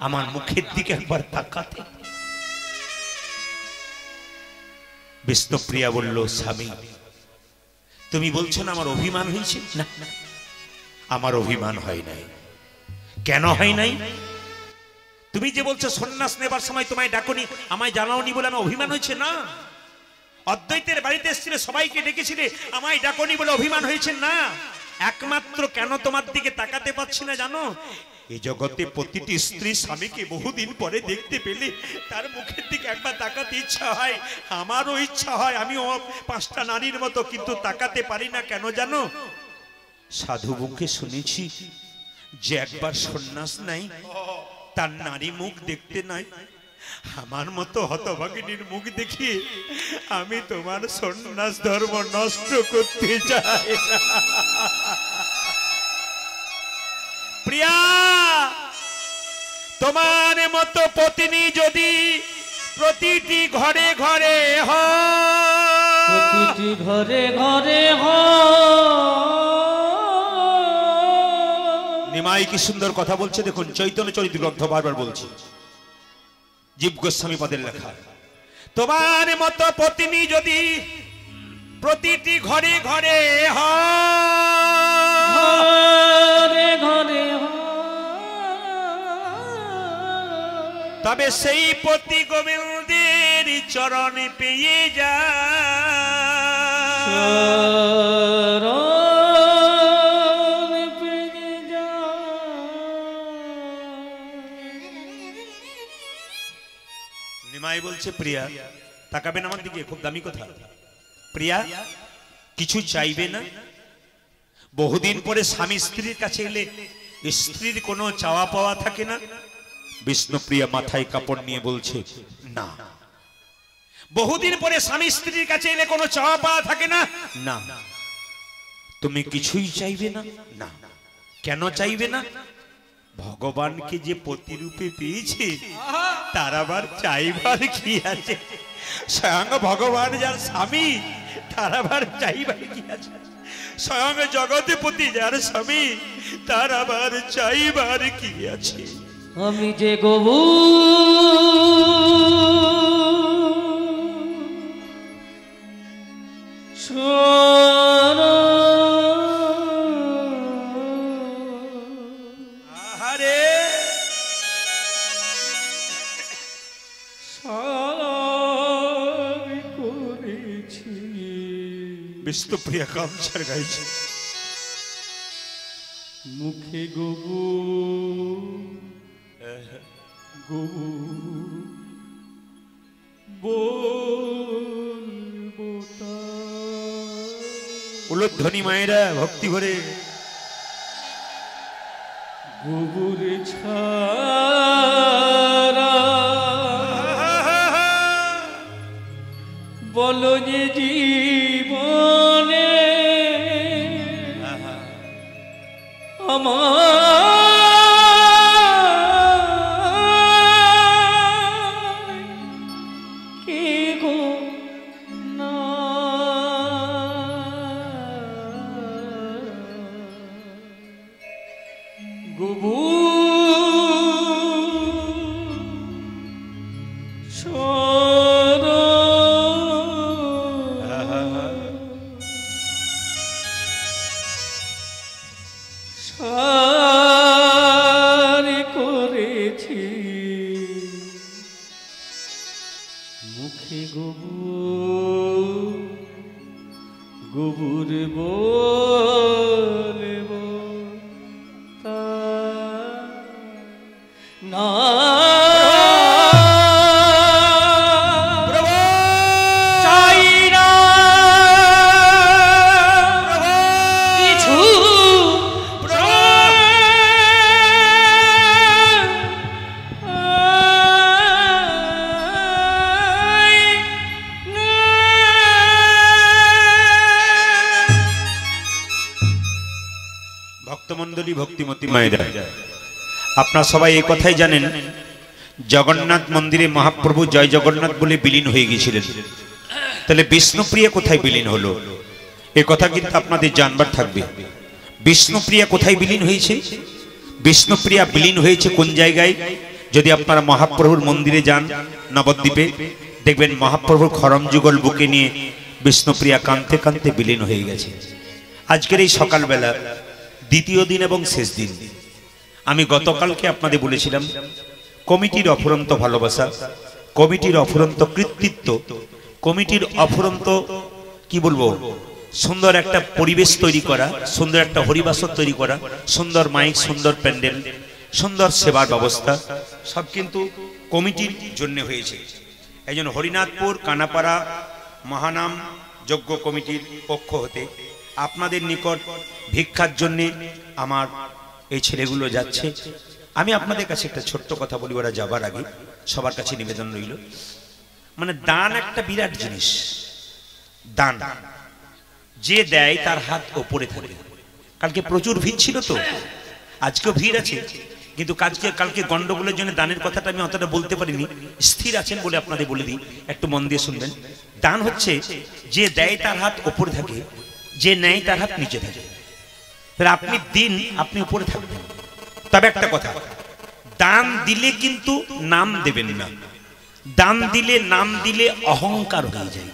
আমার মুখের দিকে একবার তাকাতে? বিষ্ণুপ্রিয়া বলল, স্বামী তুমি বলছো না আমার অভিমান হয়েছে? না, আমার অভিমান হয় নাই। কেন হয় নাই? তুমি যে বলছো সন্ন্যাস নেবার সময় তোমায় ডাকনি, আমায় জানাওনি বলে আমার অভিমান হয়েছে? না। অদ্বৈতের বাড়িতে এসেছিলে, সবাইকে ডেকেছিলে, আমায় ডাকনি বলে অভিমান হয়েছে? না। একমাত্র কেন তোমার দিকে তাকাতে পারছি না জানো? এই জগতে প্রতিটি স্ত্রী স্বামীকে বহুদিন পরে দেখতে পেলে তার মুখের দিকে একবার তাকাতে ইচ্ছা হয়। আমারও ইচ্ছা হয়, আমিও 5টা নারীর মতো, কিন্তু তাকাতে পারি না। কেন জানো? সাধু মুখে শুনেছি যে একবার সন্ন্যাস নাই তার নারী মুখ দেখতে নাই। আমার মতো হতভাগিনীর মুখ দেখি আমি তোমার সন্ন্যাস ধর্ম নষ্ট করতে চাই না। প্রিয়া, তোমার মতো পত্নী যদি প্রতিটি ঘরে ঘরে হয়, প্রতিটি ঘরে ঘরে নিমাই কি সুন্দর কথা বলছে দেখুন। চৈতন্য চরিত্র গ্রন্থ বারবার বলছি, জীব গোস্বামী পদের লেখা। তোমার মতো পত্নী যদি প্রতিটি ঘরে ঘরে ঘরে ঘরে তবে সেই পতি গোবিন্দের চরণে পেয়ে যায়। নিমাই বলছে, প্রিয়া তাকাবেন আমার দিকে, খুব দামি কথা। প্রিয়া কিছু চাইবে না? বহুদিন পরে স্বামী স্ত্রীর কাছে এলে স্ত্রীর কোনো চাওয়া পাওয়া থাকে না? বিষ্ণুপ্রিয়া মাথায় কাপড় নিয়ে বলছে, না। বহুদিন পরে স্বামী স্ত্রীর কাছে এলে কোনো চাওয়া পাওয়া থাকে না? না। তুমি কিছুই চাইবে না? না। কেন চাইবে না? ভগবানকে যে প্রতিরূপে পেয়েছে তার আবার চাইবার কি আছে? স্বয়ং ভগবান যার স্বামী, তার আবার চাইবার কি আছে? স্বয়ং জগৎপতি যার স্বামী, তার আবার চাইবার কি আছে? আমি যে গবু আরে সালামি করেছি বিষ্ণুপ্রিয়া কামচার গাইছে মুখে গবু গবু বলবো উলধ্বনি মায়েরা ভক্তি ভরে গবুরে ছাড়া বলো যে জীবনে আমার কে গো না গবু সারি করেছি মুখে গবু গবুর বলব তা না চাই না কিছু ভক্তমণ্ডলী ভক্তিমতী মায়েরা আপনারা সবাই এই কথাই জানেন জগন্নাথ মন্দিরে মহাপ্রভু জয় জগন্নাথ বলে বিলীন হয়ে গিয়েছিলেন তাহলে বিষ্ণুপ্রিয়া কোথায় বিলীন হলো এ কথা কিন্তু আপনাদের জানবার থাকবে বিষ্ণুপ্রিয়া কোথায় বিলীন হয়েছে বিষ্ণুপ্রিয়া বিলীন হয়েছে কোন জায়গায় যদি আপনারা মহাপ্রভুর মন্দিরে যান নবদ্বীপে দেখবেন মহাপ্রভুর খরম যুগল বুকে নিয়ে বিষ্ণুপ্রিয়া কাঁদতে কাঁদতে বিলীন হয়ে গেছে আজকের এই সকালবেলা দ্বিতীয় দিন এবং শেষ দিন আমি গতকালকে আপনাদের বলেছিলাম কমিটির অফুরন্ত ভালোবাসা কমিটির অফুরন্ত কৃতিত্ব কমিটির অফুরন্ত কি বলবো সুন্দর একটা পরিবেশ তৈরি করা সুন্দর একটা হরিবাসর তৈরি করা সুন্দর মাইক সুন্দর প্যান্ডেল সুন্দর সেবার ব্যবস্থা সব কিন্তু কমিটির জন্য হয়েছে এই জন্য হরিনাথপুর কানাপাড়া মহানাম যজ্ঞ কমিটির পক্ষ হতে আপনাদের নিকট ভিক্ষার জন্য আমার এই ছেলেগুলো যাচ্ছে আমি আপনাদের কাছে একটা ছোট্ট কথা বলি ওরা যাবার আগে সবার কাছে নিবেদন রইল মানে দান একটা বিরাট জিনিস দান যে দেয় তার হাত ওপরে থাকে কালকে প্রচুর ভিড় ছিল তো আজকেও ভিড় আছে কিন্তু কালকে গন্ডগোলের জন্য দানের কথাটা আমি অতটা বলতে পারিনি স্থির আছেন বলে আপনাদের বলে দিই একটু মন দিয়ে শুনবেন দান হচ্ছে যে দেয় তার হাত ওপরে থাকে যে নেয় তার হাত নিচে থাকে তাহলে আপনি দিন আপনি উপরে থাকবেন তবে একটা কথা দান দিলে কিন্তু নাম দেবেন না দান দিলে নাম দিলে অহংকার হয়ে যায়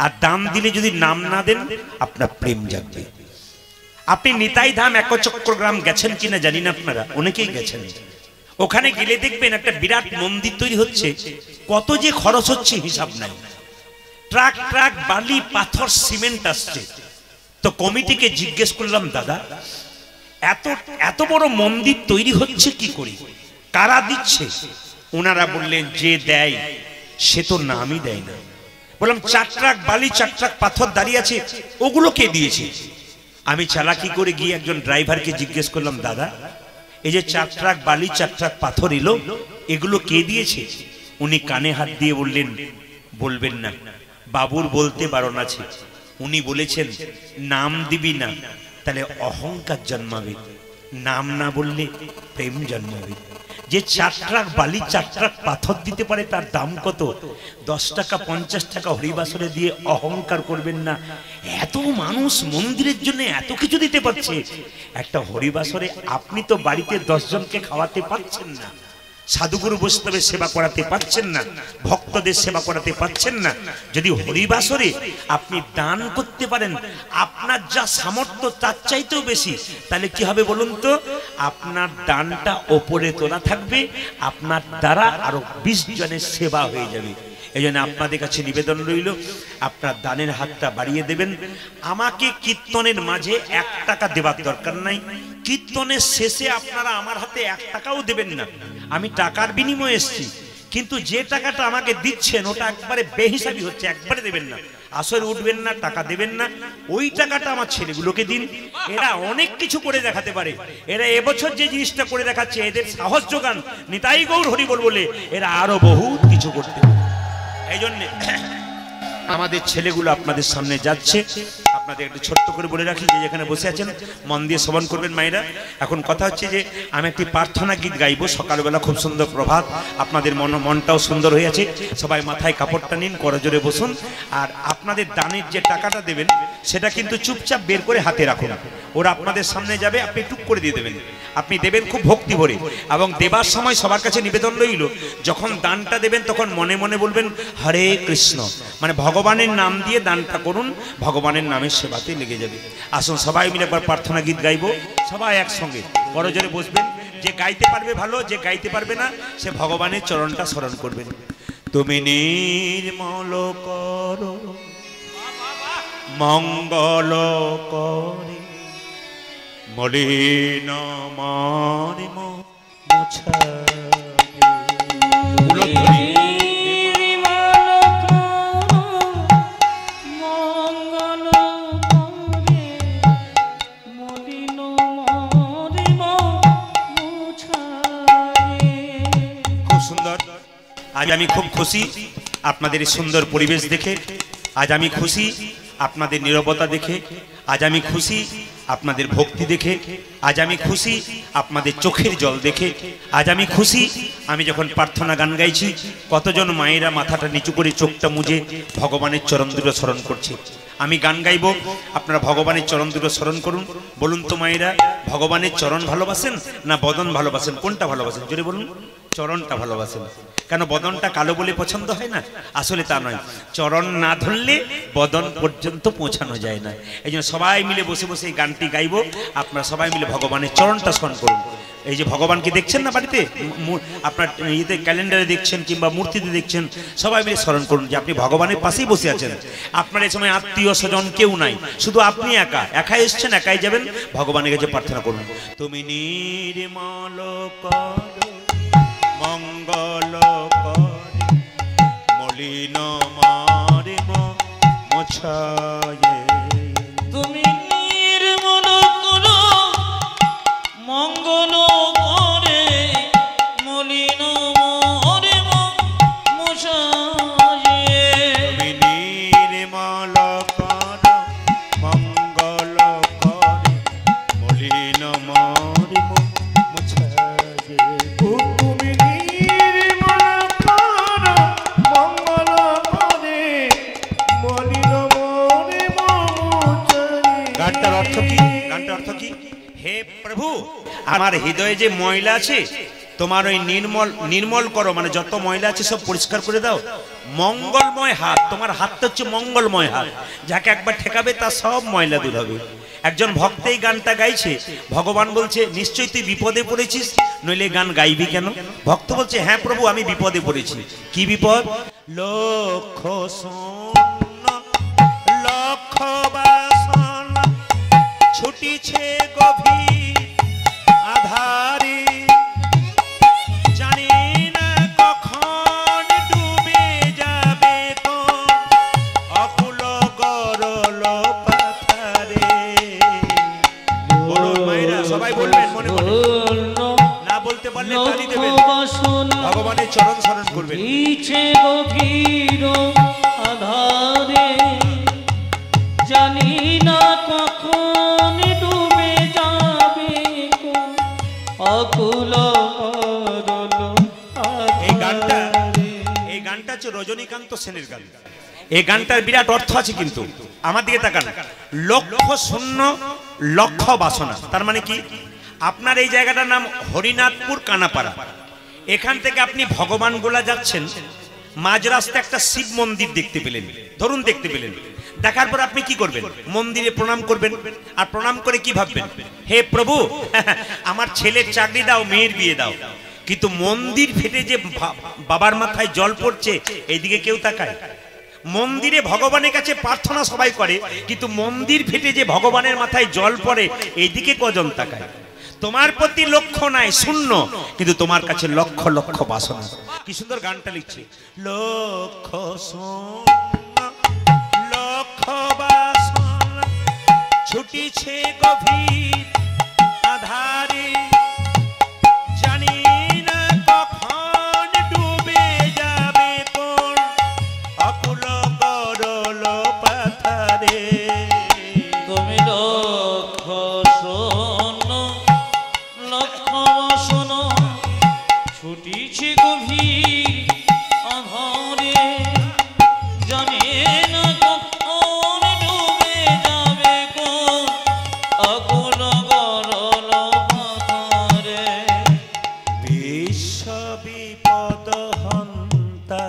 আর দান দিলে যদি নাম না দেন আপনার প্রেম জাগবে আপনি নিতাই ধাম একচক্রগ্রাম গেছেন কিনা জানি না আপনারা অনেকেই গেছেন ওখানে গেলে দেখবেন একটা বিরাট মন্দির তৈরি হচ্ছে কত যে খরচ হচ্ছে হিসাব নাই ট্রাক ট্রাক বালি পাথর সিমেন্ট আসছে তো কমিটিকে জিজ্ঞেস করলাম দাদা এত বড় মন্দির তৈরি হচ্ছে কি করে কারা দিচ্ছে ওনারা বললেন যে দেয় সে তো নামই দেয় না বললাম 4 ট্রাক বালি 4 ট্রাক পাথর দাঁড়িয়ে আছে ওগুলো কে দিয়েছে আমি চালাকি করে গিয়ে একজন ড্রাইভারকে জিজ্ঞেস করলাম দাদা এই যে 4 ট্রাক বালি 4 ট্রাক পাথর এলো এগুলো কে দিয়েছে উনি কানে হাত দিয়ে বললেন বলবেন না বাবুর বলতে বারণ আছে উনি বলেছেন নাম দিবি না তাহলে অহংকার জন্মাবে নাম না বললে প্রেম জন্মাবে যে 4 ট্রাক বালি 4 ট্রাক পাথর দিতে পারে তার দাম কত 10 টাকা 50 টাকা হরিবাসরে দিয়ে অহংকার করবেন না এত মানুষ মন্দিরের জন্য এত কিছু দিতে পারছে একটা হরিবাসরে আপনি তো বাড়িতে 10 জনকে খাওয়াতে পারছেন না সাধুগুরু বৈষ্ণবের সেবা করাতে পারছেন না, ভক্তদের সেবা করাতে পারছেন না, যদি হরিবাসরে আপনি দান করতে পারেন আপনার যা সামর্থ্য তার চাইতেও বেশি, তাহলে কি হবে বলুন তো? আপনার দানটা ওপরে তোলা থাকবে, আপনার দ্বারা আরো 20 জনের সেবা হয়ে যাবে। এই জন্য আপনাদের কাছে নিবেদন রইল, আপনার দানের হাতটা বাড়িয়ে দেবেন। আমাকে কীর্তনের মাঝে 1 টাকা দেওয়ার দরকার নাই, কীর্তনের শেষে আপনারা আমার হাতে 1 টাকাও দেবেন না। আমি টাকার বিনিময়ে এসেছি, কিন্তু যে টাকাটা আমাকে দিচ্ছেন ওটা একবারে বেহিসাবি হচ্ছে, একবারে দেবেন না, আসরে উঠবেন না, টাকা দেবেন না। ওই টাকাটা আমার ছেলেগুলোকে দিন, এরা অনেক কিছু করে দেখাতে পারে। এরা এবছর যে জিনিসটা করে দেখাচ্ছে, এদের সাহস যোগান নিতাই গৌর হরি বল বলে, এরা আরো বহুত কিছু করতে পারে। এই জন্যে আমাদের ছেলেগুলো আপনাদের সামনে যাচ্ছে। আপনাদের একটু ছোট্ট করে বলে রাখি, যে যেখানে বসে আছেন মন দিয়ে শ্রবণ করবেন মায়েরা। এখন কথা হচ্ছে যে আমি একটি প্রার্থনা গীত গাইবো সকালবেলা, খুব সুন্দর প্রভাত, আপনাদের মনটাও সুন্দর হয়ে আছে। সবাই মাথায় কাপড়টা নিন, করজোরে বসুন। আর আপনাদের দানের যে টাকাটা দেবেন সেটা কিন্তু চুপচাপ বের করে হাতে রাখুন, ওরা আপনাদের সামনে যাবে, আপনি টুক করে দিয়ে দেবেন। আপনি দেবেন খুব ভক্তি ভরে, এবং দেবার সময় সবার কাছে নিবেদন রইল, যখন দানটা দেবেন তখন মনে মনে বলবেন হরে কৃষ্ণ, মানে ভগবানের নাম দিয়ে দানটা করুন, ভগবানের নামের সেবাতে লেগে যাবে। আসুন সবাই মিলে একবার প্রার্থনা গীত গাইবো, সবাই একসঙ্গে করজোরে বসবেন। যে গাইতে পারবে ভালো, যে গাইতে পারবে না সে ভগবানের চরণটা স্মরণ করবেন। তুমি নির্মল করো মঙ্গল করে, মলিন মরিম আজ আমি খুব খুশি আপনাদের এই সুন্দর পরিবেশ দেখে, আজ আমি খুশি আপনাদের নীরবতা দেখে, আজ আমি খুশি আপনাদের ভক্তি দেখে, আজ আমি খুশি আপনাদের চোখের জল দেখে, আজ আমি খুশি আমি যখন প্রার্থনা গান গাইছি কতজন মায়েরা মাথাটা নিচু করে চোখটা মুজে ভগবানের চরণ দুটো স্মরণ করছে। আমি গান গাইব, আপনারা ভগবানের চরণ দুটো স্মরণ করুন। বলুন তো মায়েরা, ভগবানের চরণ ভালোবাসেন না বদন ভালোবাসেন? কোনটা ভালোবাসেন জোরে বলুন। চরণটা ভালোবাসেন। কেন বদনটা কালো বলে পছন্দ হয় না? আসলে তা নয়, চরণ না ধরলে বদন পর্যন্ত পৌঁছানো যায় না। এই জন্য সবাই মিলে বসে বসে এই গানটি গাইব, আপনারা সবাই মিলে ভগবানের চরণটা স্মরণ করুন। এই যে ভগবানকে দেখছেন না বাড়িতে, আপনার ইয়েতে ক্যালেন্ডারে দেখছেন কিংবা মূর্তিতে দেখছেন, সবাই মিলে স্মরণ করুন যে আপনি ভগবানের পাশেই বসে আছেন। আপনার এই সময় আত্মীয় স্বজন কেউ নাই, শুধু আপনি একা এসছেন, একাই যাবেন, ভগবানের কাছে প্রার্থনা করুন। তুমি নির্মল করো মঙ্গল করে, মলিন মরিম মোছায়ে। তুমি নির্মল করো মঙ্গল করে, মলিন মরিম মোছায়ে। তুমি নির্মল করো মঙ্গল করে, মলিন মরিম মোছায়ে। গানটার অর্থ কি? গানটার অর্থ কি? হে প্রভু, আমার হৃদয়ে যে ময়লা আছে তোমার ওই নির্মল করো, মানে যত ময়লা আছে সব পরিষ্কার করে দাও। মঙ্গলময় হাত, তোমার হাতটা হচ্ছে মঙ্গলময় হাত, যাকে একবার ঠেকাবে তার সব ময়লা দূর হবে। একজন ভক্ত এই গানটা গাইছে, ভগবান বলছে নিশ্চয়ই তুই বিপদে পড়েছিস, নইলে গান গাইবি কেন? ভক্ত বলছে হ্যাঁ প্রভু আমি বিপদে পড়েছি। কি বিপদ? লক্ষ শূন্য লক্ষ বাসনা ছুটিছে গভীর আধারে, জানি না কখন ডুবে যাবে কোন অকুল গরল পাথারে। বলুন মায়েরা, সবাই বলবেন মনে মনে, না বলতে পারলে তালি দেবেন, ভগবানের চরণ স্মরণ করবেন। গভীর আধারে, জানি না কখন ডুবে যাবে অকুল এই গানটা হচ্ছে রজনীকান্ত সেনের গান। এই গানটার বিরাট অর্থ আছে, কিন্তু আমার দিকে তাকান। লক্ষ শূন্য লক্ষ বাসনা, তার মানে কি? আপনার এই জায়গাটার নাম হরিনাথপুর কানাপাড়া। এখান থেকে আপনি ভগবান গোলা যাচ্ছেন, মাঝ রাস্তায় একটা শিব মন্দির দেখতে পেলেন, ধরুন দেখতে পেলেন, দেখার পর আপনি কি করবেন? মন্দিরে প্রণাম করবেন। আর প্রণাম করে কি ভাববেন? হে প্রভু, আমার ছেলের চাকরি দাও, মেয়ের বিয়ে দাও। কিন্তু মন্দির ফেটে যে বাবার মাথায় জল পড়ছে, এইদিকে কেউ তাকায়? মন্দিরে ভগবানের কাছে প্রার্থনা সবাই করে, কিন্তু মন্দির ফেটে যে ভগবানের মাথায় জল পড়ে, এইদিকে কজন তাকায়? তোমার প্রতি লক্ষ্য নাই, শূন্য, কিন্তু তোমার কাছে লক্ষ লক্ষ বাসনা। কি সুন্দর গানটা লিখছে, লক্ষ লক্ষ বাসনা ছুটিছে গভীর আধারে, জানি না কখন ডুবে যাবে কোন অকুল গরল পাথারে। তুমি লক্ষ শোনো, লক্ষ শোনো ছুটিছে গভীর আধারে, জানি না কখন ডুবে যাবে কোন অকুল গরল পাথারে। বিশ্ব বিপদ হন্তা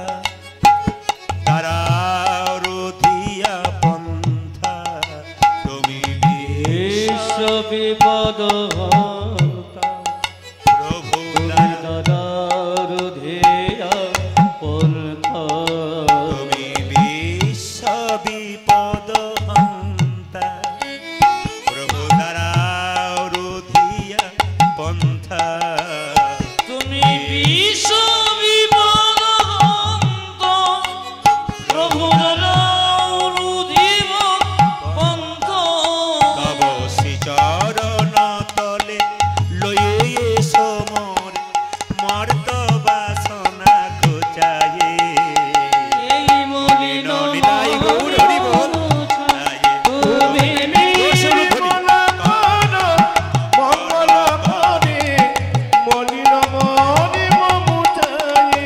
তারারধিয়া পন্থা, তুমি বিশ্ব বিপদ হন্তা প্রভু দাদার ধেয়া পন্থা। তুমি বিশ্ব বিপদ হন্তা, প্রভু তারারধিয়া পন্থা। তুমি বিশ্ব বিপদ হন্তা, প্রভু দাদার ধেয় পন্থা। তব শ্রীচরণ তলে লয়ে সমর মর্ত বাসনা খোঁচায়ে। এই মলিন নিতাই গৌর হরি বল। তুমি মঙ্গল করে মলিন মনে মমতায়ে।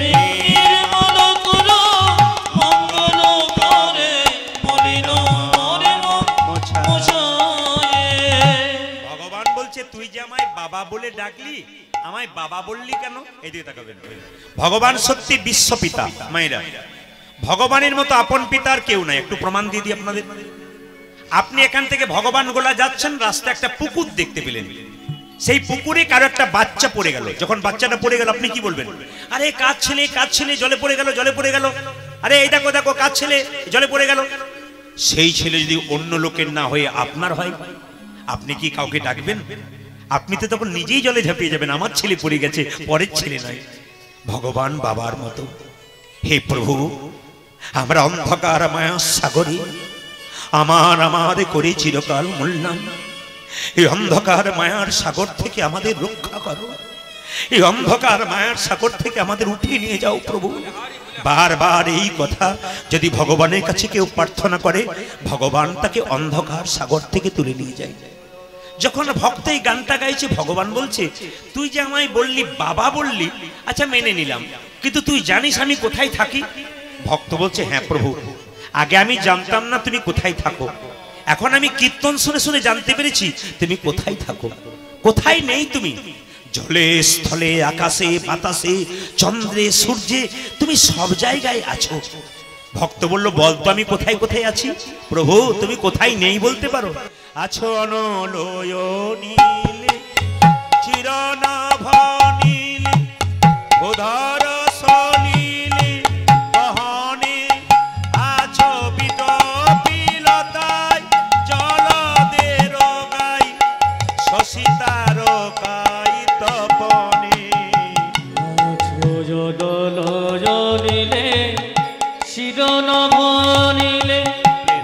নির্মল করো মঙ্গল করে মলিন মনে মোছায়ে। ভগবান বলছে, তুই যে আমায় বাবা বলে ডাকলি, আমায় বাবা বললি কেন? এদিকে তাকাবেন। ভগবান সত্যি বিশ্বপিতা। মায়েরা, ভগবানের মতো আপন পিতার কেউ নাই। একটু প্রমাণ দিয়ে দিই আপনাদের। আপনি এখান থেকে ভগবান গোলা যাচ্ছেন, রাস্তায় একটা পুকুর দেখতে পেলেন, সেই পুকুরে কারো একটা বাচ্চা পড়ে গেল। যখন বাচ্চাটা পড়ে গেল, আপনি কি বলবেন? আরে কাজ ছেলে, কাজ ছেলে, জলে পড়ে গেল, জলে পড়ে গেল। আরে এই দেখো দেখো, কাজ ছেলে জলে পড়ে গেল। সেই ছেলে যদি অন্য লোকের না হয়ে আপনার হয়, আপনি কি কাউকে ডাকবেন? আপনি তো তখন নিজেই জলে ঝাঁপিয়ে যাবেন, আমার ছেলে পড়ে গেছে, পরের ছেলে নয়। ভগবান বাবার মতো। হে প্রভু, আমরা অন্ধকার মায়া সাগরে আমাদের করে চিরকাল মূল্যায়ন। এই অন্ধকার মায়ার সাগর থেকে আমাদের রক্ষা করো, এই অন্ধকার মায়ার সাগর থেকে আমাদের উঠিয়ে নিয়ে যাও প্রভু। বারবার এই কথা যদি ভগবানের কাছে কেউ প্রার্থনা করে, ভগবান তাকে অন্ধকার সাগর থেকে তুলে নিয়ে যায়। যখন ভক্ত এই গানটা গাইছে, ভগবান বলছে, তুই যে আমায় বললি, বাবা বললি, আচ্ছা মেনে নিলাম, কিন্তু তুই জানিস আমি কোথায় থাকি? ভক্ত বলছে, হ্যাঁ প্রভু, আগে আমি জানতাম না তুমি কোথায় থাকো, এখন আমি কীর্তন শুনে শুনে জানতে পেরেছি তুমি কোথায় থাকো। কোথায় নেই তুমি? জলে স্থলে আকাশে বাতাসে চন্দ্রে সূর্যে তুমি সব জায়গায় আছো। ভক্ত বলল, বলতো আমি কোথায় কোথায় আছি? প্রভু, তুমি কোথায় নেই বলতে পারো? আছো অনলয় নীলে চিরনভ নীলে উদার সলিলে বহনে, আছো বিটপিলতায় জলদের গাই শশী তারকাই তপনে। জল জলিলে শিরনভ নীলে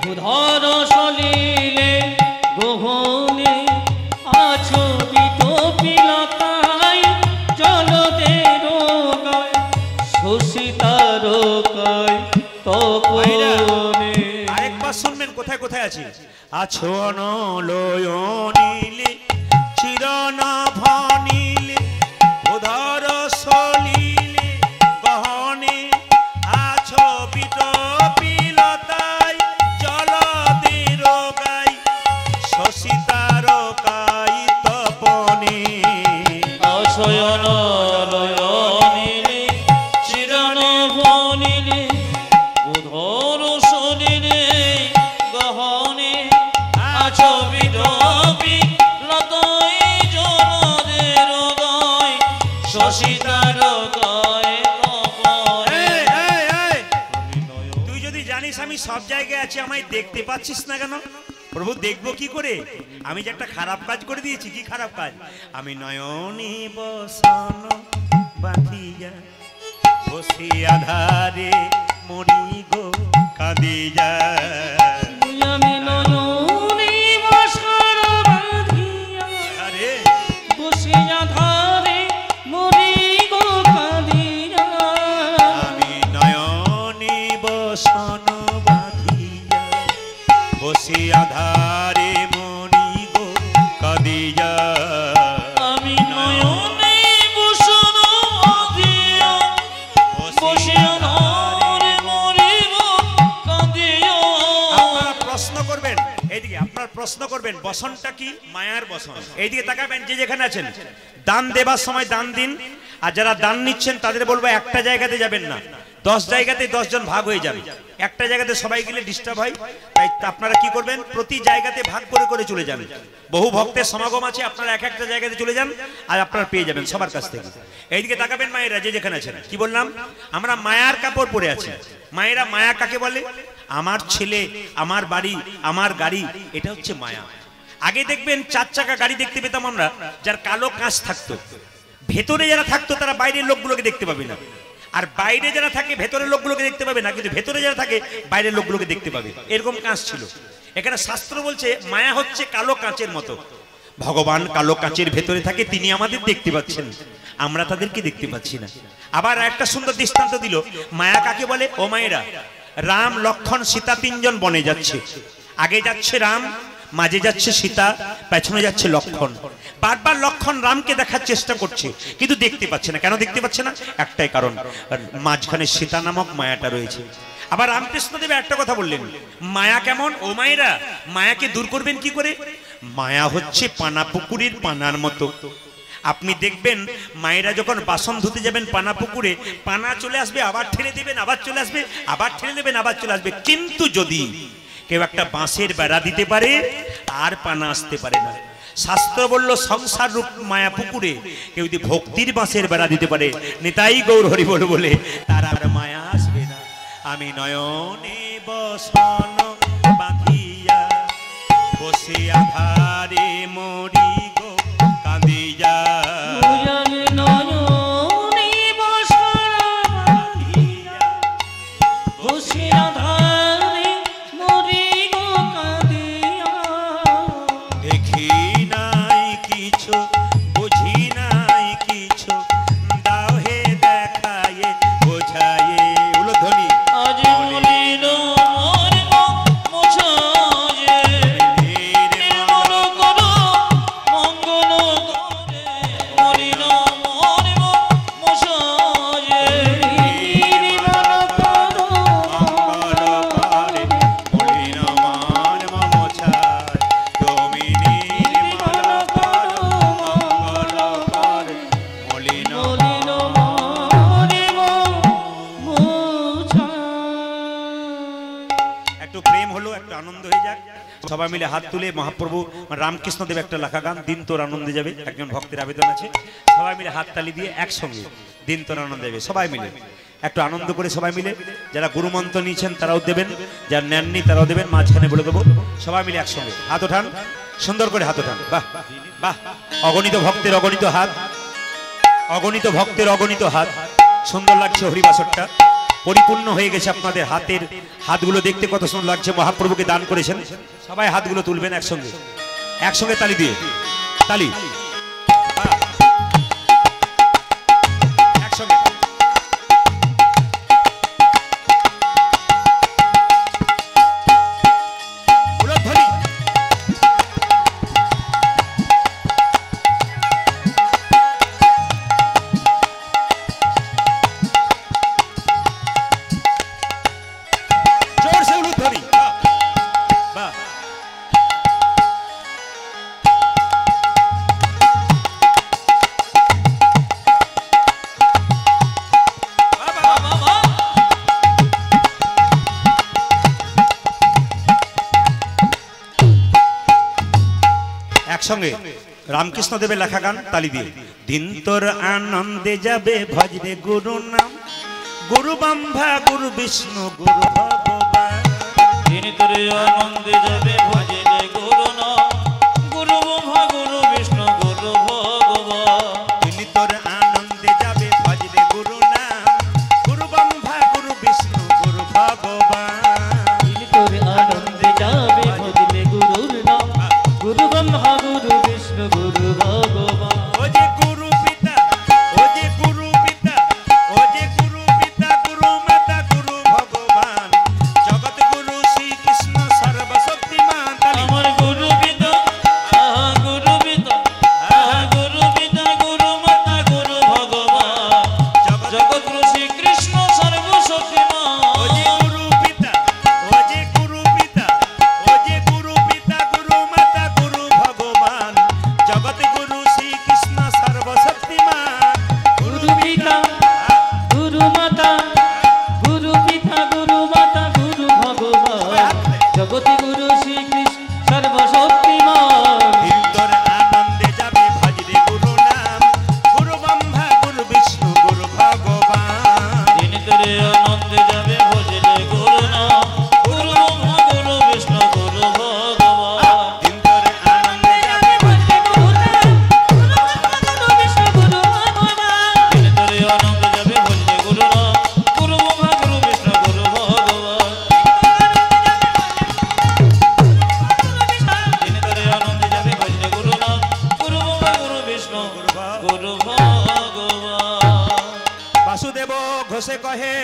উধর সলিলে গহনে, আছো বিটপিলতায় জলদের গায় শশী তারকায় তপনে। আরেকবার শুনবেন কোথায় কোথায় আছে। আছো অনলয় নীলে চিরনভ নীলে উদর সলিলে গহনে, আছো বিটপিলতায় জলদের গাই শশী তারকাই তপনে। অশয়ন লয় আছো বিধবী লতই জনদের গায় শশীতার গায় এই, এই, এই, তুই যদি জানিস আমি সব জায়গায় আছি, আমায় দেখতে পাচ্ছিস না কেন? প্রভু দেখবো কি করে? আমি যে একটা খারাপ কাজ করে দিয়েছি। কি খারাপ কাজ? আমি নয়নে বসন বাঁধিয়া বসে আধারে মরি গো কাঁদিয়া। আমি নয়নে বসন বাঁধিয়া আরে বসিয়া ধারে মরি গো কাঁদিয়া। আমি নয়নে বসন বাঁধিয়া বসে আধারে মরি গো কাঁদিয়া। আমি নয়নে বসন বাঁধিয়া বসিয়া ধারে মরি গো কাঁদিয়া। আপনারা প্রশ্ন করবেন, এইদিকে আপনারা প্রশ্ন করবেন, বসনটা কি? মায়ার বসন। এইদিকে তাকাবেন, যে যেখানে আছেন দান দেবার সময় দান দিন। আর যারা দান নিচ্ছেন তাদের বলবো একটা জায়গাতে যাবেন না, 10 জায়গাতে 10 জন ভাগ হয়ে যাবে। একটা জায়গাতে সবাই গেলে ডিস্টার্ব হয়, তাই আপনারা কি করবেন, প্রতি জায়গাতে ভাগ করে করে চলে যান। বহু ভক্তের সমাগম আছে, আপনারা এক একটা জায়গাতে চলে যান আর আপনারা পেয়ে যাবেন সবার কাছ থেকে। এইদিকে তাকাবেন মায়েরা, যে যেখানে আছেন। কি বললাম? আমরা মায়ার কাপড় পরে আছি। মায়েরা, মায়া কাকে বলে? আমার ছেলে, আমার বাড়ি, আমার গাড়ি, এটা হচ্ছে মায়া। আগে দেখবেন 4 চাকা গাড়ি দেখতে পেতাম আমরা, যার কালো কাঁচ থাকতো। ভেতরে যারা থাকতো তারা বাইরের লোকগুলোকে দেখতে পাবে না, আর বাইরে যারা থাকে ভেতরের লোকগুলোকে দেখতে পাবে না, কিন্তু ভেতরে যারা থাকে বাইরের লোকগুলোকে দেখতে পাবে। এরকম কাঁচ ছিল। এখানে শাস্ত্র বলছে মায়া হচ্ছে কালো কাঁচের মতো। ভগবান কালো কাঁচের ভেতরে থাকে, তিনি আমাদের দেখতে পাচ্ছেন, আমরা তাদেরকে দেখতে পাচ্ছি না। আবার একটা সুন্দর দৃষ্টান্ত দিল, মায়া কাকে বলে? ও মায়েরা, রাম লক্ষণ সীতা 3 জন বনে যাচ্ছে। আগে যাচ্ছে রাম, মাঝে যাচ্ছে সীতা, পেছনে যাচ্ছে লক্ষণ। বারবার লক্ষণ রামকে দেখার চেষ্টা করছে, কিন্তু দেখতে পাচ্ছে না। কেন দেখতে পাচ্ছে না? একটাই কারণ, মাঝখানে সীতা নামক মায়াটা রয়েছে। আবার রামকৃষ্ণদেব একটা কথা বললেন, মায়া কেমন? ও মায়েরা, মায়াকে দূর করবেন কি করে? মায়া হচ্ছে পানা পুকুরের পানার মতো। আপনি দেখবেন মায়েরা যখন বাসন ধুতে যাবেন পানা পুকুরে, পানা চলে আসবে, আবার ঠেলে দেবেন, আবার চলে আসবে, আবার ঠেলে দেবেন, আবার চলে আসবে। কিন্তু যদি কেউ একটা বাঁশের বেড়া দিতে পারে, আর পানা আসতে পারে না। শাস্ত্র বলল সংসার রূপ মায়া পুকুরে কেউ যদি ভক্তির বাঁশের বেড়া দিতে পারে, নিতাই গৌর হরি বল বলে, তার আর মায়া আসবে না। আমি নয়নে বসন বাঁধিয়া বসে আধারে মরি গো কাঁদিয়া। আমি নয়নে বসন বাঁধিয়া বসিয়া ধারে মরি গো কাঁদিয়া। দেখি নাই কিছু, বুঝি নাই কিছু, দাও হে দেখায়ে বোঝায়ে। উলধ্বনি। আজ মলিন মোর মোছায়ে নির্মল করো মঙ্গল করে। মলিন মোর মোছায়ে নির্মল করো মঙ্গল করে মলিন মান মমছায়, তুমি নির্মল করো মঙ্গল করে মলিন। মলিন মোর মোছায়ে। একটু প্রেম হলো, একটু আনন্দ হয়ে যাক। সবাই মিলে হাত তুলে মহাপ্রভু রামকৃষ্ণ দেব একটা লেখা গান, দিন তোর আনন্দে যাবে, একজন ভক্তের আবেদন আছে। সবাই মিলে হাত তালি দিয়ে একসঙ্গে দিন তোর আনন্দে যাবে। সবাই মিলে একটু আনন্দ করে, সবাই মিলে যারা গুরুমন্ত্র নিয়েছেন তারাও দেবেন, যারা নেননি তারাও দেবেন, মাঝখানে বলে দেবো। সবাই মিলে একসঙ্গে হাত ওঠান, সুন্দর করে হাত ওঠান। বাহ বাহ, অগণিত ভক্তের অগণিত হাত, অগণিত ভক্তের অগণিত হাত। সুন্দর লাগছে হরিবাসরটা, পরিপূর্ণ হয়ে গেছে। আপনাদের হাতের হাতগুলো দেখতে কত সুন্দর লাগছে, মহাপ্রভুকে দান করেছেন। সবাই হাতগুলো তুলবেন একসঙ্গে, একসঙ্গে তালি দিয়ে, তালি একসঙ্গে। উলধ্বনি। জোরসে উলধ্বনি। বাহ। একসঙ্গে রামকৃষ্ণ দেবের লেখা গান তালি দিয়ে। দিন তোর আনন্দে যাবে ভজরে গুরু নাম, গুরু ব্রহ্মা গুরু বিষ্ণু গুরু ভগবান। দিন তোর আনন্দে যাবে ভজরে গুরু নাম, গুরু ব্রহ্মা গুরু বিষ্ণু গুরু ভগবান। দিন তোর আনন্দে যাবে ভজরে গুরু নাম, গুরু ব্রহ্মা গুরু বিষ্ণু গুরু ভগবান। দিন তোর আনন্দে যাবে ভজরে গুরুর নাম, গুরু ব্রহ্মা গুরু বিষ্ণু গুরু ভগবান। ও যে গুরু পিতা, ও যে গুরু পিতা, ও যে গুরু পিতা গুরু মাতা গুরু ভগবান, জগৎ গুরু শ্রীকৃষ্ণ সর্বশক্তিমান। আমার গুরু পিতা, গুরু পিতা, গুরু পিতা গুরু মাতা গুরু ভগবান, জগৎ গুরু শ্রীকৃষ্ণ সর্বশক্তিমান। ও যে গুরু পিতা, ও যে গুরু পিতা, ও যে গুরু পিতা গুরু মাতা গুরু ভগবান, জগৎ গুরু শ্রীকৃষ্ণ সর্বশক্তিমান। গুরু পিতা, গুরু মাতা, গুরু পিতা গুরু মাতা গুরু ভগবান, জগৎ গুরু শ্রীকৃষ্ণ সর্বশক্তিমান। দিন তোর আনন্দে যাবে ভজরে গুরু নাম, গুরু ব্রহ্মা গুরু বিষ্ণু গুরু ভগবান। দিন তোরে আনন্দে যাবে ভজরে গুরু নাম, গুরু ব্রহ্মা গুরু বিষ্ণু গুরু ভগবান। দিন তোর আনন্দে যাবে ভজরে গুরু নাম, গুরু ব্রহ্মা গুরু বিষ্ণু গুরু ভগবান। দিন তোরে আনন্দে যাবে ভজরে গুরু নাম, গুরু ব্রহ্মা গুরু বিষ্ণু গুরু ভগবান। দিন তোরে আনন্দে যাবে ভজরে গুরু নাম, গুরু ব্রহ্মা গুরু বিষ্ণু গুরু ভগবান। বাসুদেব ঘোষে কহে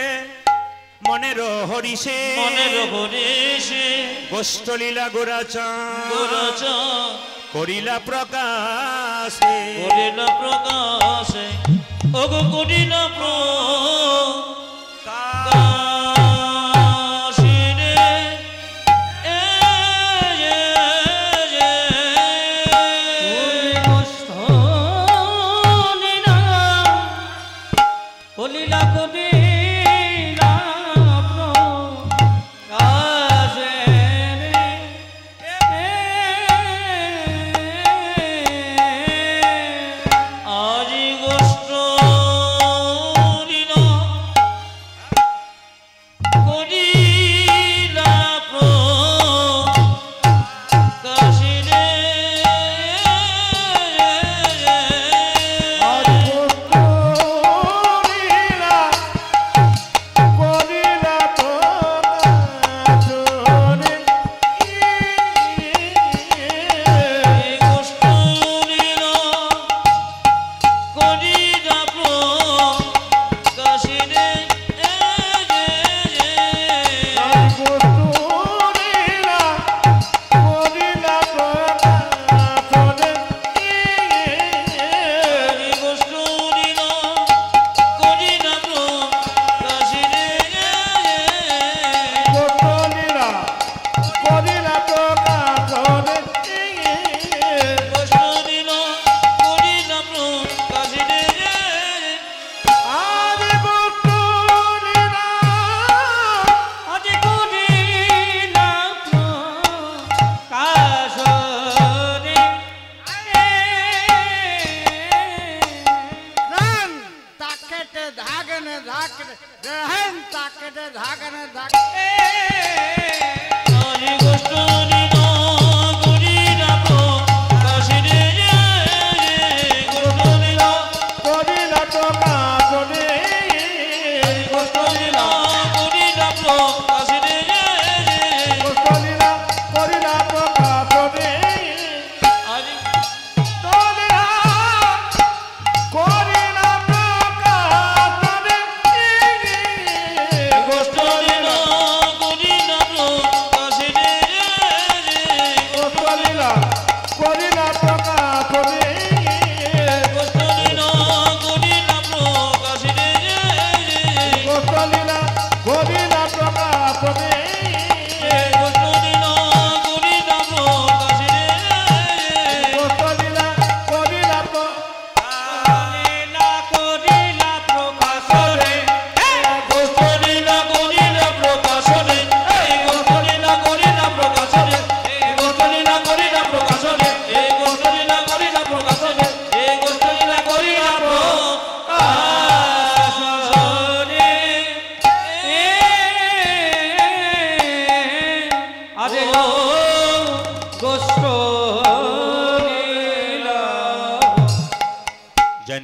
মনের হরিষে, মনের হরিষে গোষ্ঠলীলা গোরাচাঁদ গোরচন করিলা প্রকাশে। করিল প্রকাশে, ওগো করিল প্রকাশে রে। কলিলা করিলা প্রকাশে রে। আজি গোষ্ঠ লীলা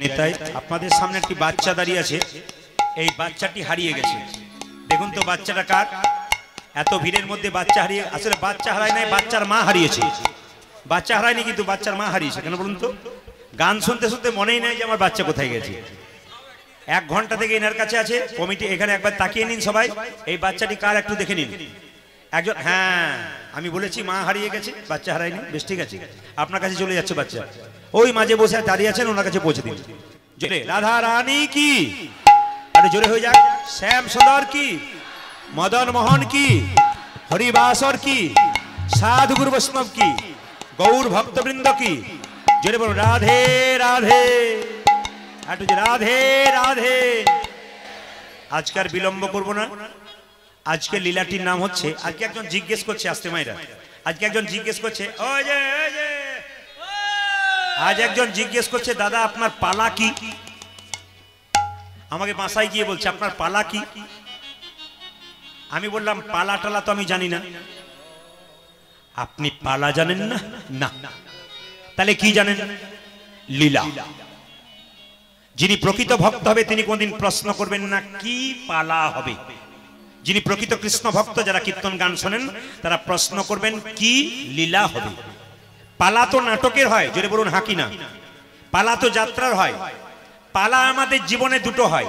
নিতাই। আপনাদের সামনে একটি বাচ্চা দাঁড়িয়ে আছে, এই বাচ্চাটি হারিয়ে গেছে। দেখুন তো বাচ্চাটা কার? এত ভিড়ের মধ্যে বাচ্চা হারিয়ে, আসলে বাচ্চা হারায় নাই, বাচ্চার মা হারিয়েছে। বাচ্চা হারায়নি কিন্তু বাচ্চার মা হারিয়েছে। কেন বলুন তো? গান শুনতে শুনতে মনেই নাই যে আমার বাচ্চা কোথায় গেছে। 1 ঘন্টা থেকে এনার কাছে আছে। কমিটি এখানে একবার তাকিয়ে নিন সবাই, এই বাচ্চাটি কার একটু দেখে নিন। একজন, হ্যাঁ আমি বলেছি মা হারিয়ে গেছে, বাচ্চা হারায়নি। বেশ ঠিক আছে, আপনার কাছে চলে যাচ্ছে বাচ্চা। ওই মাঝে বসে দাঁড়িয়ে আছেন, ওনার কাছে পৌঁছে দিন। জোরে রাধা রানী কি, আরে জোরে হয়ে যাক। শ্যাম সুন্দর কি, মদন মোহন কি, হরিবাসর কি, সাধু গুরু বৈষ্ণব কি, গৌর ভক্তবৃন্দ কি, জোরে বলুন রাধে রাধে। একটু রাধে রাধে। আজকে আর বিলম্ব করবো না। আজকে লীলাটির নাম হচ্ছে, আজকে একজন জিজ্ঞেস করছে, আসতে মাইরা, আজকে একজন জিজ্ঞেস করছে, ওই যে আজ একজন জিজ্ঞেস করছে, দাদা আপনার পালা কি? আমাকে বাসায় গিয়ে বলছে আপনার পালা কি? আমি বললাম পালা টালা তো আমি জানি না। আপনি পালা জানেন না? না। তাহলে কি জানেন? লীলা। যিনি প্রকৃত ভক্ত হবে তিনি কোনদিন প্রশ্ন করবেন না কি পালা হবে। যিনি প্রকৃত কৃষ্ণ ভক্ত, যারা কীর্তন গান শোনেন, তারা প্রশ্ন করবেন কি লীলা হবে। পালা তো নাটকের হয়, জোরে বলুন হাকি না। পালা তো যাত্রার হয়। পালা আমাদের জীবনে দুটো হয়,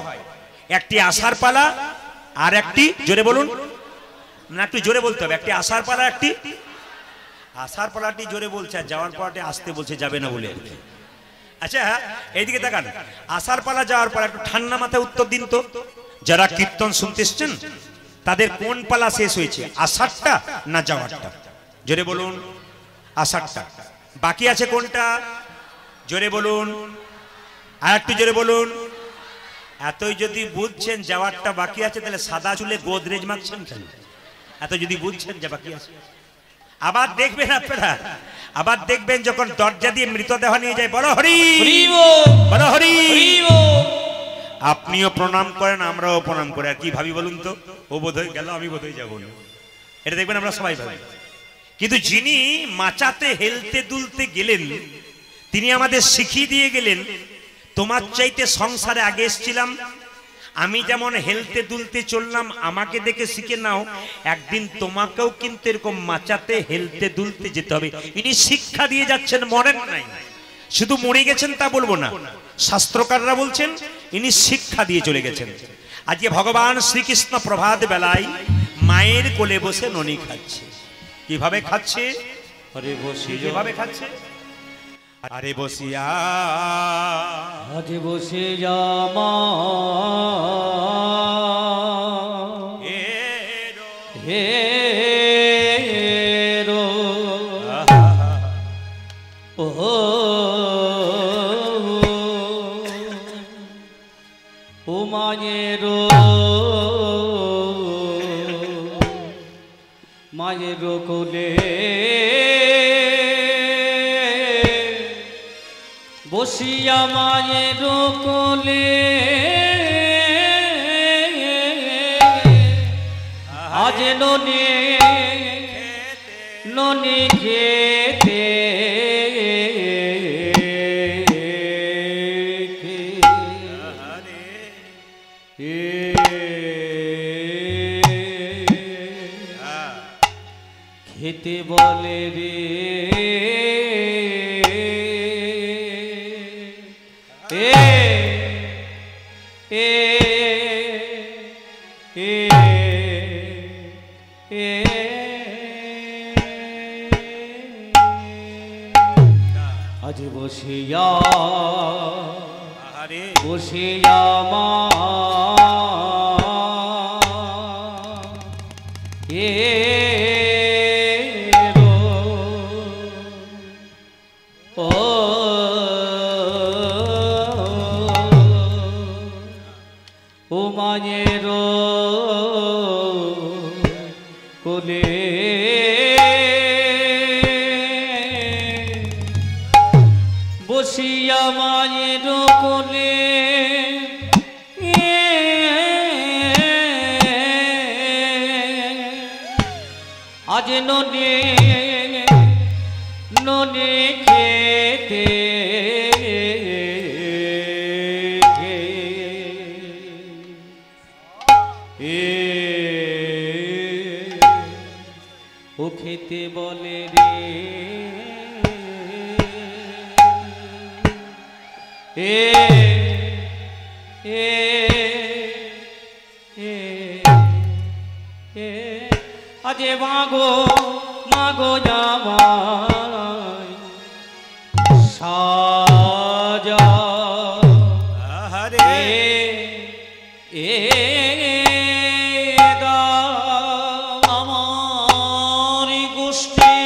একটি আসার পালা আর একটি, জোরে বলুন না, একটু জোরে বলতে হবে, একটি আসার পালা, একটি আসার পালাটি জোরে বলছে, আর যাওয়ার পালাটি আসতে বলছে, যাবে না বলে। আচ্ছা এইদিকে তাকান, আসার পালা যাওয়ার পালা, একটু ঠান্ডা মাথায় উত্তর দিন তো। যারা কীর্তন শুনতে এসছেন তাদের কোন পালা শেষ হয়েছে, আসারটা না যাওয়ারটা? জোরে বলুন আসারটা। বাকি আছে কোনটা? জোরে বলুন, আর একটু জোরে বলুন। এতই যদি বুঝছেন যাওয়ারটা বাকি আছে, তাহলে সাদা চুলে গোদরেজ মাখছেন কেন? এত যদি বুঝছেন যে বাকি আছে। আবার দেখবেন আপনারা, আবার দেখবেন যখন দরজা দিয়ে মৃতদেহ নিয়ে যায়, বলো হরি বলো হরি। আপনিও প্রণাম করেন, আমরাও প্রণাম করি। আর কি ভাবি বলুন তো? ও বোধহয় গেল, আমি বোধহয় যাবো না, এটা দেখবেন আমরা সবাই ভাবি। কিন্তু যিনি মাচাতে হেলতে দুলতে গেলেন, তিনি আমাদের শিখিয়ে দিয়ে গেলেন, তোমার চাইতে সংসারে আগে এসেছিলাম, আমি যেমন হেলতে দুলতে চললাম, আমাকে দেখে শিখে নাও, একদিন তোমাকেও কিন্তু এরকম মাচাতে হেলতে দুলতে যেতে হবে। ইনি শিক্ষা দিয়ে যাচ্ছেন, মরেন নাই, শুধু মরে গেছেন তা বলবো না। শাস্ত্রকাররা বলছেন ইনি শিক্ষা দিয়ে চলে গেছেন। আজকে ভগবান শ্রীকৃষ্ণ প্রভাত বেলায় মায়ের কোলে বসে ননি খাচ্ছে। কিভাবে খাচ্ছে? আরে বসি কিভাবে খাচ্ছে? আরে বসিয়া, আজ বসে যামা হে রো ও ও মায়ের কোলে বসিয়া মায়ের কোলে আজ ননি ননি খেতে খেতে বলে রে আজ বসিয়া বসিয়া মা ও মায়ের কোলে বসিয়া মায়ের কোলে আজ ননে ননে খেতে আজে মাগো মাগো জামাই সাজা আহারে আমার গোষ্ঠী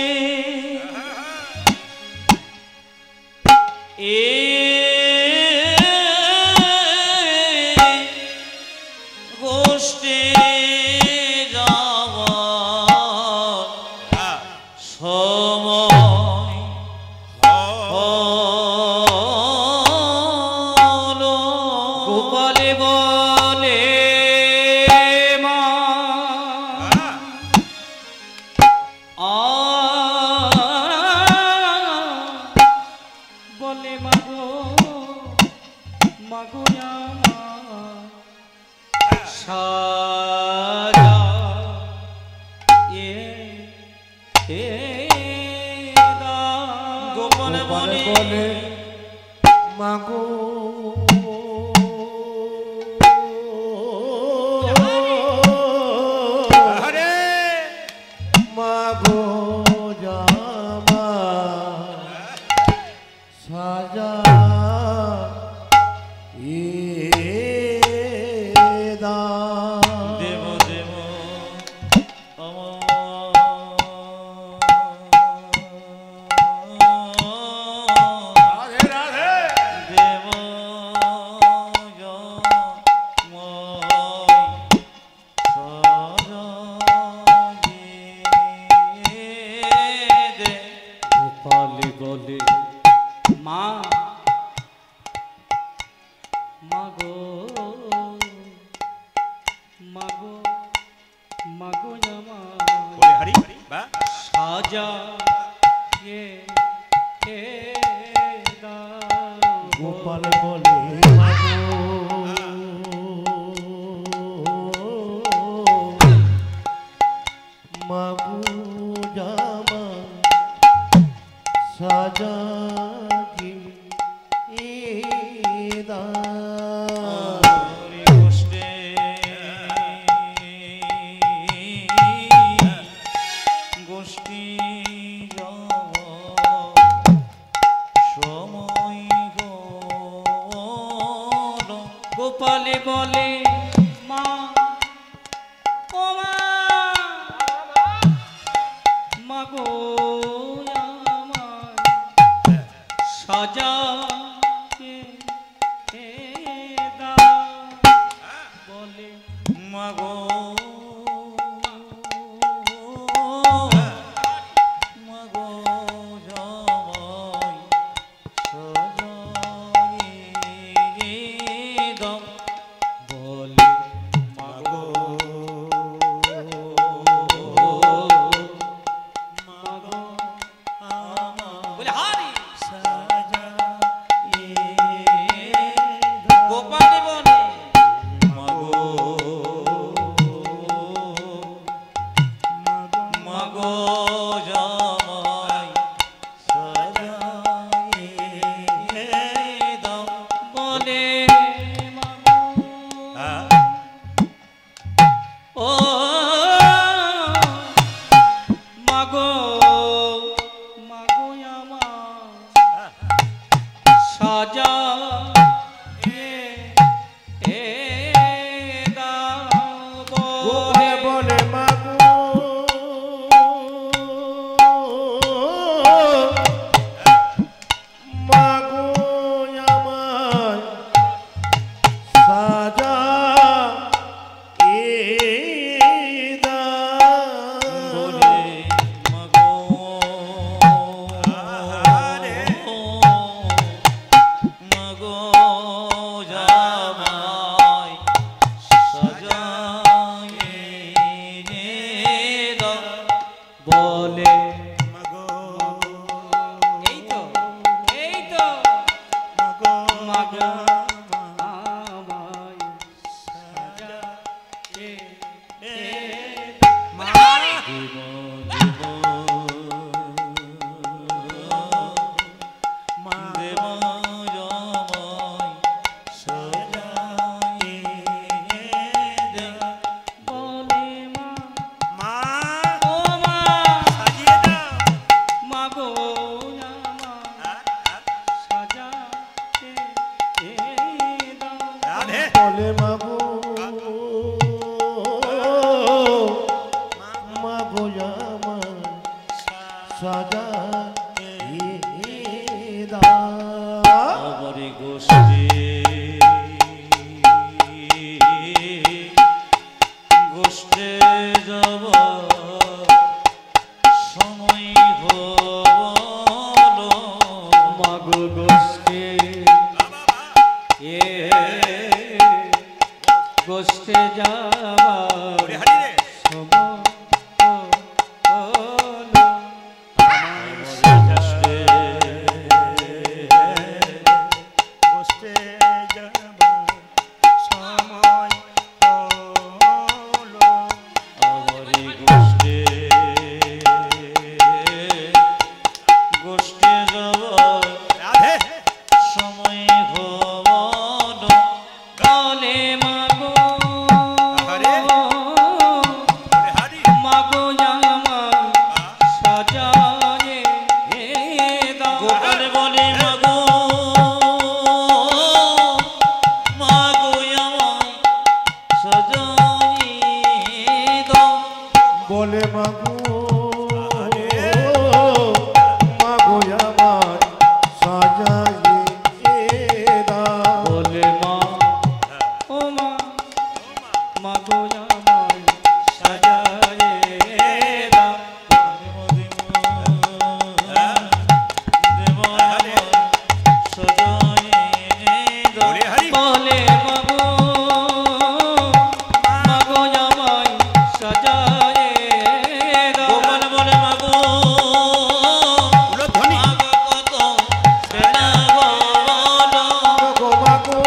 গোষ্ঠী যাওয়ার সময় হলো। গোপালে বলে মা বলে মাগো মাগো সাজা গোপালে বলে মাগো আহারে মাগো জামা সাজা দেব দেব রাধে রাধে দেব গোপালে বলে মা মাগো মাগো মাগো জামা বলে হরি বা সাজা গোপাল বলে মাগো মাগো জামা সাজা গোষ্ঠী সময় গোপালে বলে মা ও মা মাগো আমার সাজা বলে মাগো মাগো জামাই সাজাই দাও বলে মাগো মাগো আমার বলে হারি সাজাই গোপালে বলে মাগো গোষ্ঠে গোষ্ঠে যাবার ওরে হারি রে সময় হলো। গোষ্ঠে যাবার সময় হলো। আমারি গোষ্ঠে গোষ্ঠে যাবার রাধে সময় হলো। কালে মাগো আহারে। ওরে হারি মাগো আমার সাজায়ে দাও। গোপাল বলে মাগো মাগো আমার সাজায়ে দাও। বলে মাগো মাগো আমার সাজাইয়ে দাও। বলে মা ও মা মাগো আমার সাজায়ে দাও। দেব আমার সাজায়ে দাও। ওরে হারি। বলে মাগো মাগো আমায় সাজায়ে দাও। গোপাল বলে মাগো উলধ্বনি। মাগো কত বেলা বলো। মাগো মাগো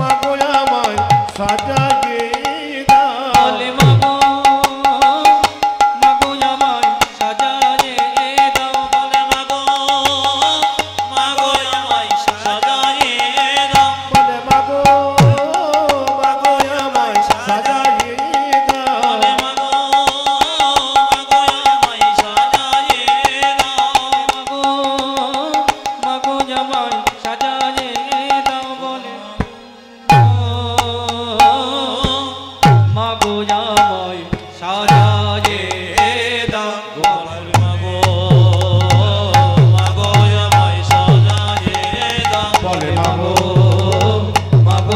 মাগো আমায় সাজাইয়ে দাও। বলে মাগো মাগো আমায় সাজায়ে দাও। বলে মাগো মাগো আমায় সাজায়ে দাও। বলে মাগো মাগো আমায় সাজাইয়ে দাও। বলে মাগো মাগো আমায় সাজায়ে দাও। মাগো আমায় সাজায়ে দাও। বলে মাগো আমায় সাজায়ে দাও। গোপাল মাগো মাগো আমায় সাজায়ে দাও। বলে মাগো মাগো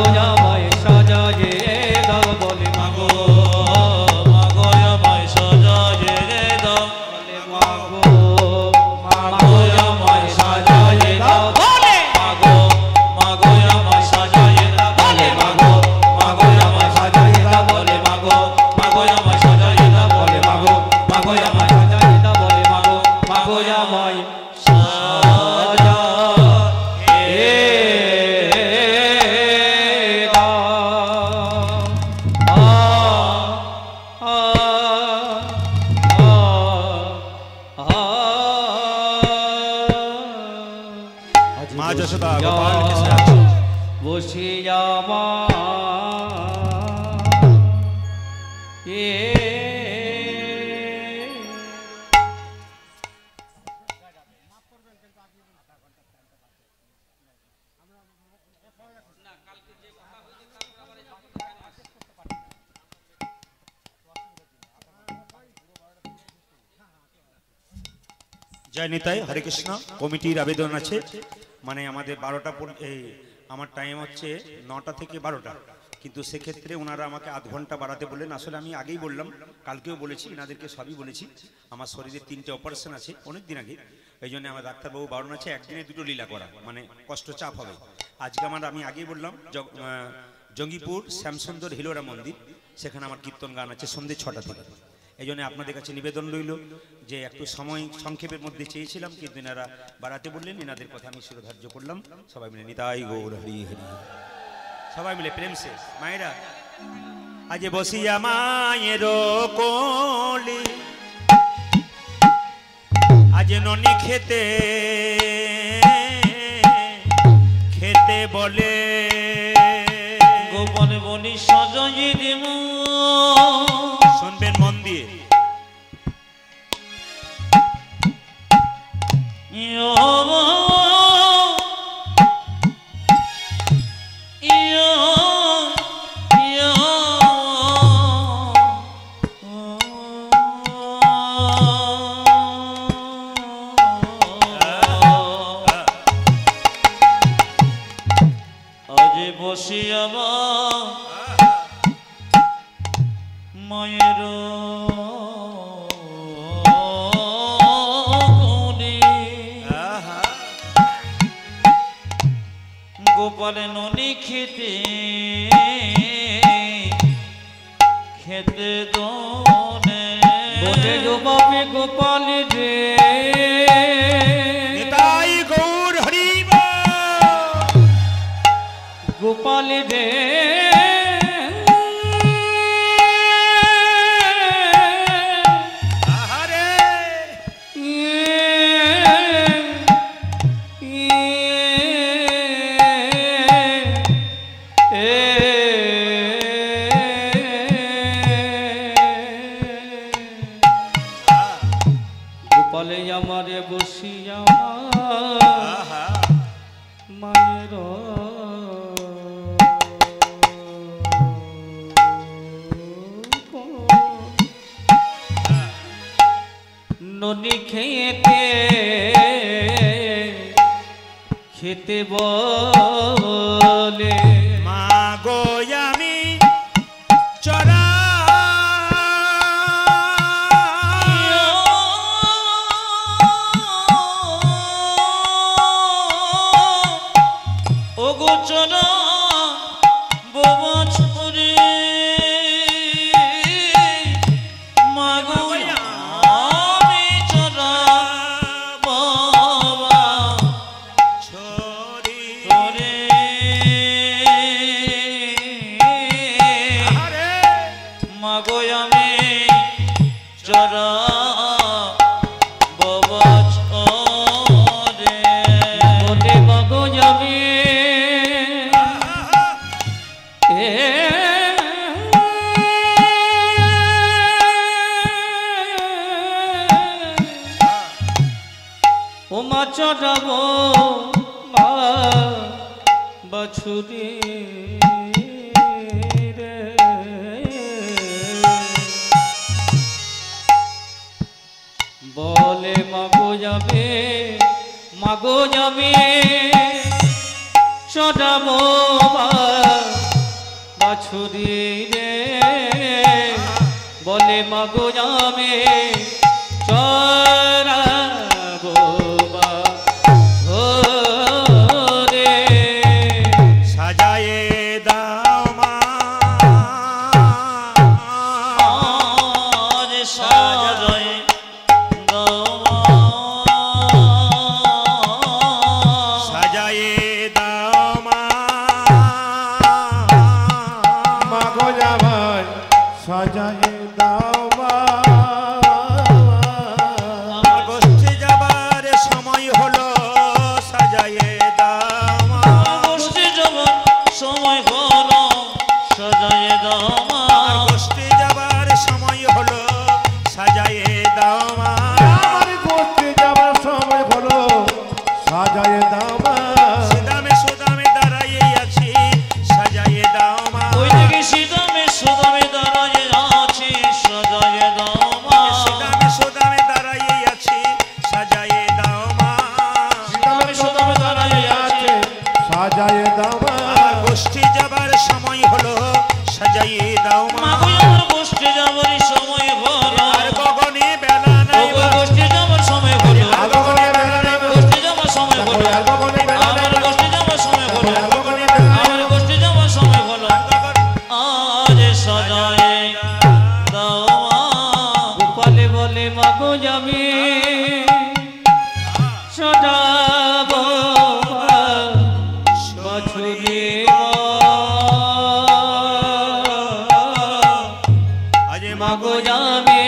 আমায় সাজায়ে দাও। বলে মাগো মাগো আমায় সাজায়ে দাও। বলে মাগো মাগো আমায় সাজায়ে দাও। বলে মাগো মাগো আমায় সাজায়ে দাও। বলে মাগো মাগো আমায় সাজায়ে দাও। বলে মাগো মাগো আমায় সাজায়ে দাও। বলে মাগো মাগো আমায় সাজায়ে দাও। বলে মাগো মাগো আমায় সাজায়ে দাও। মা যশোদা গোপাল কৃষ্ণ আছে। বসে আমার জয় নিতাই হরে কৃষ্ণ। কমিটির আবেদন আছে, মানে আমাদের 12টা আমার টাইম হচ্ছে 9টা থেকে 12টা, কিন্তু সেক্ষেত্রে ওনারা আমাকে আধ ঘন্টা বাড়াতে বললেন। আসলে আমি আগেই বললাম, কালকেও বলেছি, এনাদেরকে সবই বলেছি। আমার শরীরে 3টে অপারেশন আছে অনেক দিন আগে, এই জন্য আমার ডাক্তারবাবু বারণ আছে একদিনে 2টো লীলা করা, মানে কষ্ট চাপ হবে। আজকে আমি আগেই বললাম জঙ্গিপুর শ্যামসুন্দর হিলোরা মন্দির, সেখানে আমার কীর্তন গান আছে সন্ধ্যে 6টা থেকে। এই জন্য আপনাদের কাছে নিবেদন রইল যে একটু সময় সংক্ষেপের মধ্যে চেয়েছিলাম, কিন্তু এনারা বাড়াতে বললেন, এনাদের কথা আমি শিরোধার্য করলাম। সবাই মিলে নিতাই গৌর হরি হরি, সবাই মিলে প্রেম সে। মায়েরা আজ বসিয়া মায়ের কোলে, আজ ননি খেতে খেতে বলে, গোপাল বলি সাজায়ে দেব। শুনবেন মন দিয়ে। আজ বসে আমার মায়ের কোলে, আহা গোপাল ননি খেতে খেতে দোনে বলে গো বাপে গোপাল রে নিতাই গৌর হরি গোপাল রে আহারে গোপালে আমারে বসিয়া আহা মায়ের ননি খেতে খেতে বলে মা গো আমি চরা ও গোচরা বাবা ছুরে মাগো আমি চরা বাবা ছড়ি ছুরে আহারে মাগো আমি চরা বাবা ছরে বলে মাগো আমি আহা ও মা চড়াবো মা বাছুরি রে বলে মাগো যাবে চড়াবো মা বাছুরি রে বলে মাগো যাবে চড়াবো বাছুরি সাজায়ে দাও মা আজ সাজায় সাজায়ে দাও মা মাগো জামাই সাজায়ে দাও মা গোষ্ঠী যাবার সময় হলো সাজায়ে দাও মা গোষ্ঠী যাবার সময় হলো সাজায় দাও মা গোষ্ঠী যাবার সময় হলো সাজায়ে দাও মা আমার গোষ্ঠী যাবার সময় হলো সাজায়ে দাও মা সিদামে সুদামে দাঁড়াইয়ে আছি সাজায়ে দাও মা ওই দিকে সিদামে সুদামে দাঁড়ায় আছি সাজায় দাও মা সিদামে সুদামে দাঁড়াইয়ে আছি সাজায়ে দাও মা সিদামে সুদামে দাঁড়ায় আছি সাজায়ে দাও মা গোষ্ঠী যাবার সময় হলো সাজায়ে দাও মা মাগো আমার গোষ্ঠী যাবার সময় হলো আর গগনে বেলা নাই ওগো গোষ্ঠী যাবার সময় হলো আগমনে বেলা নাই গোষ্ঠী যাবার সময় হলো আগমনে বেলা নাই আমার গোষ্ঠী যাবার সময় হলো আগমনে বেলা নাই আমার গোষ্ঠী যাবার সময় হলো আজ সাজায় দাও মা গোপালে বলে মাগো যাবে সদাবো বাছুরি আজে মাগো যাবে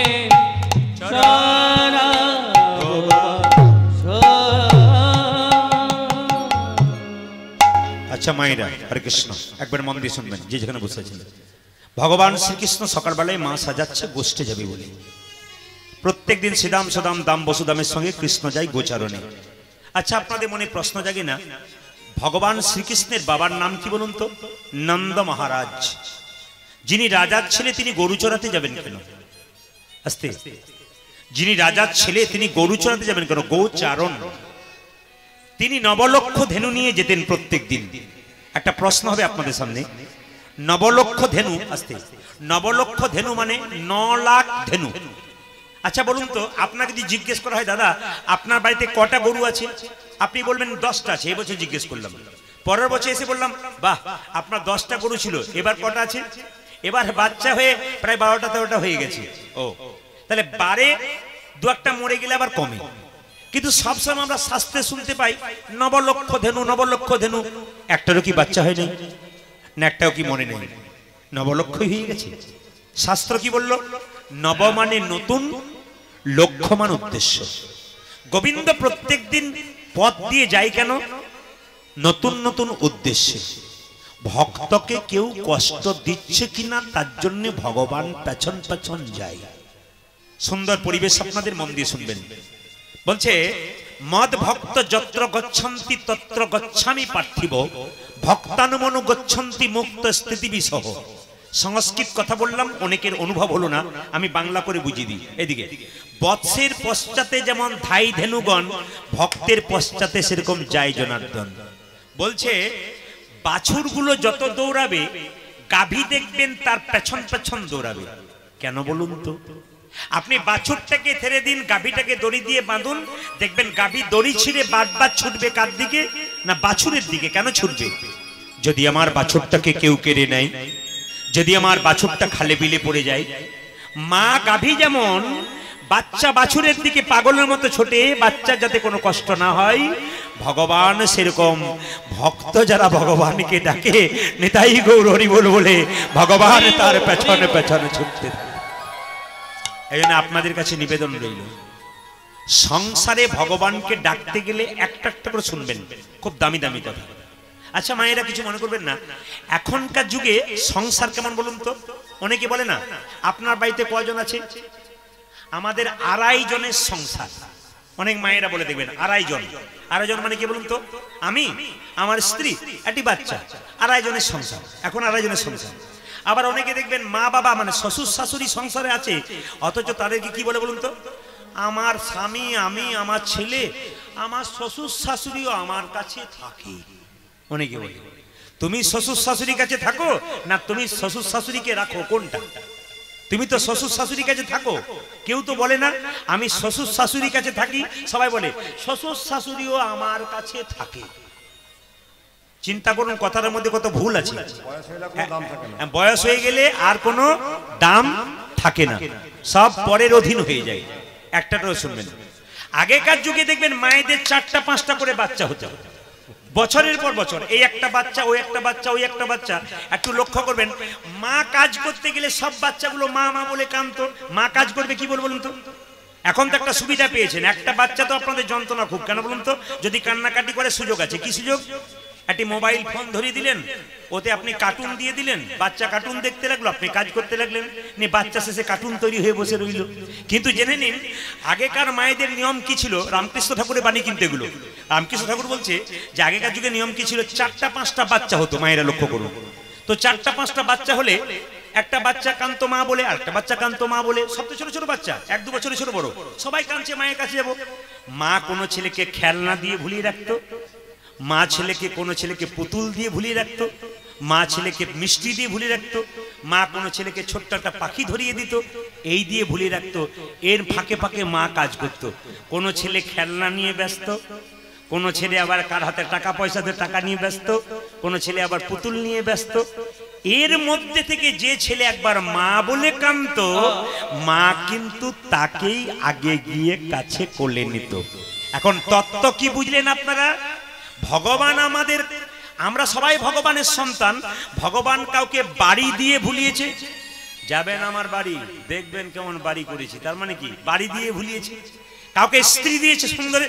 আচ্ছা মায়েরা হরে কৃষ্ণ একবার মন দিয়ে শুনবেন যে যেখানে বসে আছেন ভগবান শ্রীকৃষ্ণ সকালবেলায় মা সাজাচ্ছে গোষ্ঠে যাবে বলে প্রত্যেকদিন শ্রীদাম সদাম দাম বসুদামের সঙ্গে কৃষ্ণ যায় গোচারণে আচ্ছা আপনাদের মনে প্রশ্ন জাগে না ভগবান শ্রীকৃষ্ণের বাবার নাম কি বলুন তো নন্দ মহারাজ যিনি রাজার ছেলে তিনি গরু চড়াতে যাবেন কেন আস্তে যিনি রাজার ছেলে তিনি গরু চড়াতে যাবেন কেন গোচারণ তিনি নবলক্ষ ধেনু নিয়ে যেতেন প্রত্যেক দিন একটা প্রশ্ন হবে আপনাদের সামনে নবলক্ষ ধেনু আস্তে নবলক্ষ ধেনু মানে 9 লাখ ধেনু আচ্ছা বলুন তো আপনাকে যদি জিজ্ঞেস করা হয় দাদা আপনার বাড়িতে কটা গরু আছে আপনি বলবেন 10টা আছে এই বছর জিজ্ঞেস করলাম পরের বছর এসে বললাম, বাহ আপনার 10টা গরু ছিল, এবার কটা আছে? এবার বাচ্চা হয়ে প্রায় 12টা 13টা হয়ে গেছে। ও তাহলে বারে দু একটা মরে গেলে আবার কমে। কিন্তু সবসময় আমরা শাস্ত্রে শুনতে পাই নবলক্ষ ধেনু, নবলক্ষ ধেনু। একটারও কি বাচ্চা হয় নাই? না একটাও কি মনে নেই? নবলক্ষই হয়ে গেছে। শাস্ত্র কি বলল? নব মানে নতুন, লক্ষ্য মানে উদ্দেশ্য। গোবিন্দ প্রত্যেক দিন পথ দিয়ে যায় কেন? নতুন নতুন উদ্দেশ্যে। ভক্তকে কেউ কষ্ট দিচ্ছে কিনা তার জন্য ভগবান পেছন পেছন যায়। সুন্দর পরিবেশ, আপনাদের মন দিয়ে শুনবেন। বলছে মদ ভক্ত যত্র গচ্ছন্তি তত্র গচ্ছামি পার্থিব, ভক্তানুমনু গচ্ছন্তি মুক্ত স্থিতি বিসহ। সংস্কৃত কথা বললাম, অনেকের অনুভব হলো না, আমি বাংলা করে বুঝিয়ে দিই। এদিকে বৎসের পশ্চাতে যেমন ধাই ধেনুগণ, ভক্তের পশ্চাতে সেরকম যায় জনার্দন। বলছে বাছুরগুলো যত দৌড়াবে, গাভী দেখবেন তার পেছন পেছন দৌড়াবে। কেন বলুন তো? আপনি বাছুরটাকে ছেড়ে দিন, গাভীটাকে দড়ি দিয়ে বাঁধুন, দেখবেন গাভী দড়ি ছিঁড়ে বারবার ছুটবে কার দিকে? না বাছুরের দিকে। কেন ছুটবে? যদি আমার বাছুরটাকে কেউ কেড়ে নেয়, যদি আমার বাছুরটা খালে বিলে পড়ে যায়। মা গাভী যেমন বাচ্চা বাছুরের দিকে পাগলের মতো ছোটে, বাচ্চা যাতে কোনো কষ্ট না হয়, ভগবান সেরকম ভক্ত যারা ভগবানকে ডাকে নিতাই গৌর হরি বল বলে, ভগবান তার পেছনে পেছনে ছুটতে থাকে। এই জন্য আপনাদের কাছে নিবেদন রইল, সংসারে ভগবানকে ডাকতে গেলে একটা একটা করে শুনবেন, খুব দামি দামি কথা। আচ্ছা মায়েরা কিছু মনে করবেন না, এখনকার যুগে সংসার কেমন বলুন তো? অনেকে বলে না আপনার বাড়িতে কয়জন আছে? আমাদের 2.5 জনের সংসার। অনেক মায়েরা বলে দেখবেন 2.5 জন। 2.5 জন মানে কি বলুন তো? আমি, আমার স্ত্রী, একটি বাচ্চা, 2.5 জনের সংসার। এখন 2.5 জনের সংসার। আবার অনেকে দেখবেন মা বাবা মানে শ্বশুর শাশুড়ি সংসারে আছে, অথচ তাদেরকে কি বলে বলুন তো? আমার স্বামী, আমি, আমার ছেলে, আমার শ্বশুর শাশুড়িও আমার কাছে থাকে। অনেকে বলে তুমি শ্বশুর শাশুড়ির কাছে থাকো না তুমি শ্বশুর শাশুড়িকে রাখো, কোনটা? তুমি তো শ্বশুর শাশুড়ির কাছে থাকো। কেউ তো বলে না আমি শ্বশুর শাশুড়ির কাছে থাকি, সবাই বলে শ্বশুর শাশুড়িও আমার কাছে থাকে। চিন্তা করুন কথার মধ্যে কত ভুল আছে। বয়স হয়ে গেলে আর কোনো দাম থাকে না, সব পরের অধীন হয়ে যায়। একটাটাও শুনবেন, আগেকার যুগে দেখবেন মায়েদের 4টা 5টা করে বাচ্চা হতো, বছরের পর বছর, এই একটা বাচ্চা, ওই একটা বাচ্চা, ওই একটা বাচ্চা। একটু লক্ষ্য করবেন, মা কাজ করতে গেলে সব বাচ্চাগুলো মা মা বলে কাঁদতো। মা কাজ করবে কি বল বলুন তো? এখন তো একটা সুবিধা পেয়েছেন, একটা বাচ্চা তো আপনাদের যন্ত্রণা খুব। কেন বলুন তো? যদি কান্নাকাটি করে সুযোগ আছে। কি সুযোগ? একটি মোবাইল ফোন ধরিয়ে দিলেন, ওতে আপনি কার্টুন দিয়ে দিলেন, বাচ্চা কার্টুন দেখতে লাগলো, আপনি কাজ করতে লাগলেন, নিয়ে বাচ্চা শেষে কার্টুন তৈরি হয়ে বসে রইল। কিন্তু জেনে নিন আগেকার মায়েদের নিয়ম কি ছিল। রামকৃষ্ণ ঠাকুরের বাণী কিন্তু এগুলো। রামকৃষ্ণ ঠাকুর বলছে যে আগেকার যুগে নিয়ম কি ছিল, 4টা 5টা বাচ্চা হতো। মায়েরা লক্ষ্য করুন তো, 4টা 5টা বাচ্চা হলে একটা বাচ্চা কান্ত মা বলে, আরেকটা বাচ্চা কান্ত মা বলে। সব তো ছোট ছোট বাচ্চা, 1-2 বছরের ছোট বড়, সবাই কাঁদছে, মায়ের কাছে যাবো। মা কোনো ছেলেকে খেলনা দিয়ে ভুলিয়ে রাখতো, মা ছেলেকে কোনো ছেলেকে পুতুল দিয়ে ভুলিয়ে রাখতো, মা ছেলেকে মিষ্টি দিয়ে ভুলিয়ে রাখতো, মা কোনো ছেলেকে ছোট্ট একটা পাখি ধরিয়ে দিত, এই দিয়ে ভুলিয়ে রাখতো। এর ফাঁকে ফাঁকে মা কাজ করত। কোনো ছেলে খেলনা নিয়ে ব্যস্ত, কোনো ছেলে আবার কার হাতে টাকা পয়সাতে টাকা নিয়ে ব্যস্ত, কোনো ছেলে আবার পুতুল নিয়ে ব্যস্ত। এর মধ্যে থেকে যে ছেলে একবার মা বলে কাঁদতো, মা কিন্তু তাকেই আগে গিয়ে কাছে কোলে নিত। এখন তত্ত্ব কি বুঝলেন আপনারা? ভগবান আমাদের, আমরা সবাই ভগবানের সন্তান। ভগবান কাউকে বাড়ি দিয়ে ভুলিয়েছে, যাবেন আমার বাড়ি, দেখবেন কেমন বাড়ি করেছি, তার মানে কি বাড়ি দিয়ে ভুলিয়েছে। কাউকে স্ত্রী দিয়েছে সুন্দর,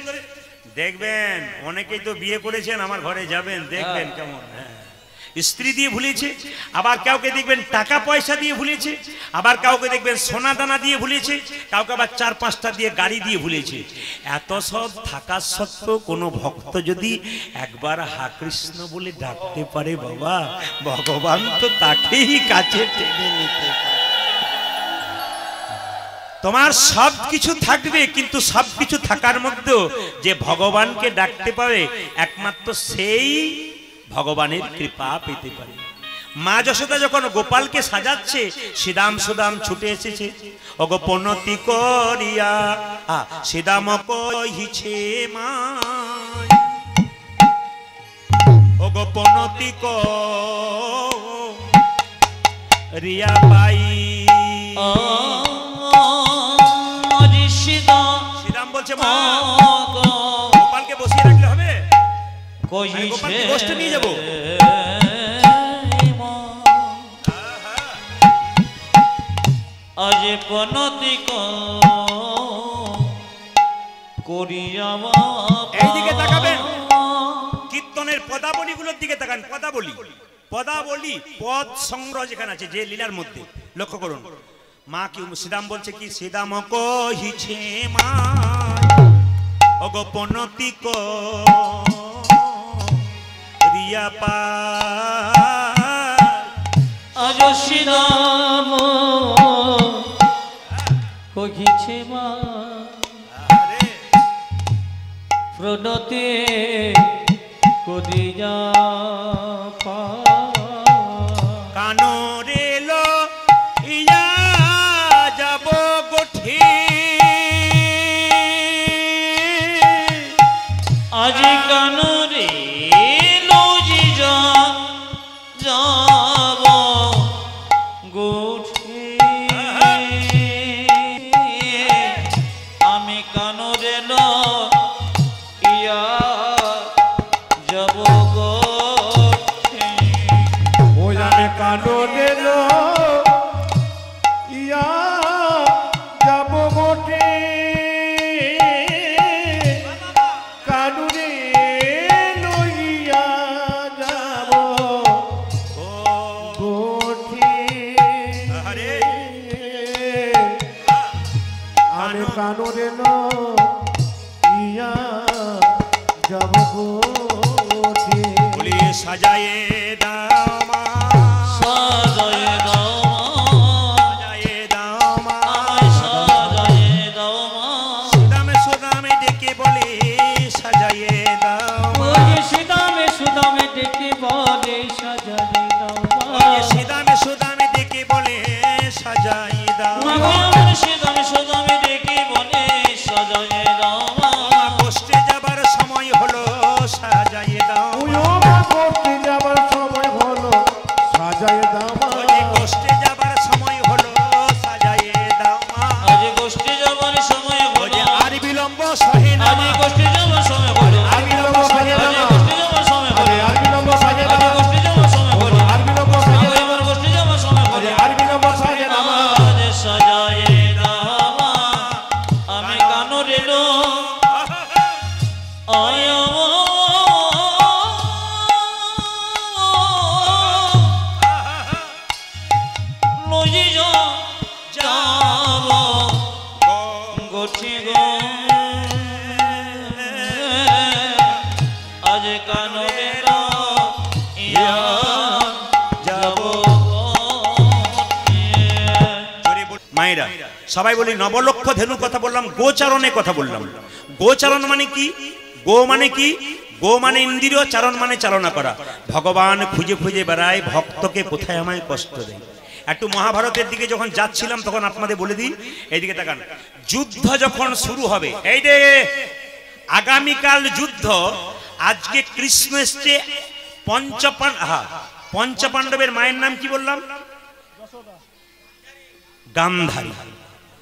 দেখবেন অনেকেই তো বিয়ে করেছেন, আমার ঘরে যাবেন, দেখবেন কেমন, স্ত্রী দিয়ে ভুলিয়েছে। আবার কাউকে দেখবেন টাকা পয়সা দিয়ে ভুলিয়েছে, আবার কাউকে দেখবেন সোনা দানা দিয়ে ভুলিয়েছে, কাউকে আবার 4-5টা দিয়ে গাড়ি দিয়ে ভুলিয়েছে। এত সব থাকা সত্ত্বেও কোনো ভক্ত যদি একবার হা কৃষ্ণ বলে ডাকতে পারে, বাবা ভগবান তো তাকেই কাছে টেনে নিতে পারে। তোমার সব কিছু থাকবে, কিন্তু সব কিছু থাকার মধ্যেও যে ভগবানকে ডাকতে পারে একমাত্র সেই ভগবানের কৃপা পেতে পারে। মা যশোদা যখন গোপালকে সাজাচ্ছে, শ্রীদাম সুদাম ছুটে এসেছে, অগোপনতি করিয়া শ্রীদাম কহিছে মা, ও ওগো পনতি রিয়া পাই। শ্রীরাম বলছে মা গোপালকে বসিয়ে রাখলে হবে, গোপালকে গোষ্ঠে নিয়ে যাবো। আজ পনতি করিয়া এইদিকে তাকাবেন, কীর্তনের পদাবলীগুলোর দিকে তাকান। পদাবলী, পদাবলী পদ সংগ্রহ যেখানে আছে যে লীলার মধ্যে লক্ষ্য করুন। মা কি শ্রীরাম বলছে কি, শ্রীরাম কহিছে মা ওগো পনতি রিয়া পা। আজ শ্রীরাম কহিছে মা প্রণতি করিয়া পা। কানরে লো ইয়া যাব গোঠি আজ কানরে লজি যাব গোঠি। আমি কানরে ইয়া যাব গোঠি। ওই আমি কাননে লো ইয়া যাব গোটে, কানুরে লইয়া যাব গোটে। আরে আমি কাননে লো ইয়া যাব গোটে। বলি সাজায়ে দাও মা, সাজায়ে দাও সাজায়ে দাও মা, আমায় সাজায়ে দাও মা। সুদামে সুদামে ডেকে বলে সাজায়ে দাও মা, ওই সুদামে সুদামে ডেকে বলে সাজায়ে দাও মা। সুদামে সুদামে ডেকে বলে সাজাই দাও মা, আমার সুদামে সুদামে ডেকে বলে সাজায়ে দাও মা। কষ্টে যাবার সময় হলো সাজাই দাও মা, করতে যাবার সময় হলো সাজায় দামা। কষ্টে যাবার সময় হলো সাজাই দাও মা। আজ গোষ্ঠী যাবার সময় হলো, আর বিলম্ব সহে না আজ মা, গোষ্ঠী যাবার সময় হলো, আর বিলম্ব সহে না আজ মা, গোষ্ঠী যাবার সময় হলো, আর বিলম্ব সাজে আজ দামা, গোষ্ঠী যাবার সময় হলো, আর বিলম্ব সাজে দামা, আমার গোষ্ঠী যাবার সময় হলো। আর বিলম্ব সাজে দামা। আজ সাজায়ে দাও মা, আমি কানরে লো আয়া লজি যাব গোঠি গো। আজ কানরে লো ইয়া যাব গোঠি। মায়েরা সবাই বলি নবলক্ষ ধেনুর কথা বললাম, গোচারণের কথা বললাম। গোচারণ মানে কি? গো মানে কি? গো মানে ইন্দ্রিয়, চারণ মানে চালনা করা। ভগবান খুঁজে খুঁজে বেড়ায় ভক্তকে কোথায় আমায় কষ্ট দেয়। একটু মহাভারতের দিকে যখন যাচ্ছিলাম তখন আপনাদের বলে দিই, এইদিকে তাকান। যুদ্ধ যখন শুরু হবে, এই যে আগামীকাল যুদ্ধ, আজকে কৃষ্ণ এসছে পঞ্চপাণ্ডবের মায়ের নাম কি বললাম? গান্ধারী।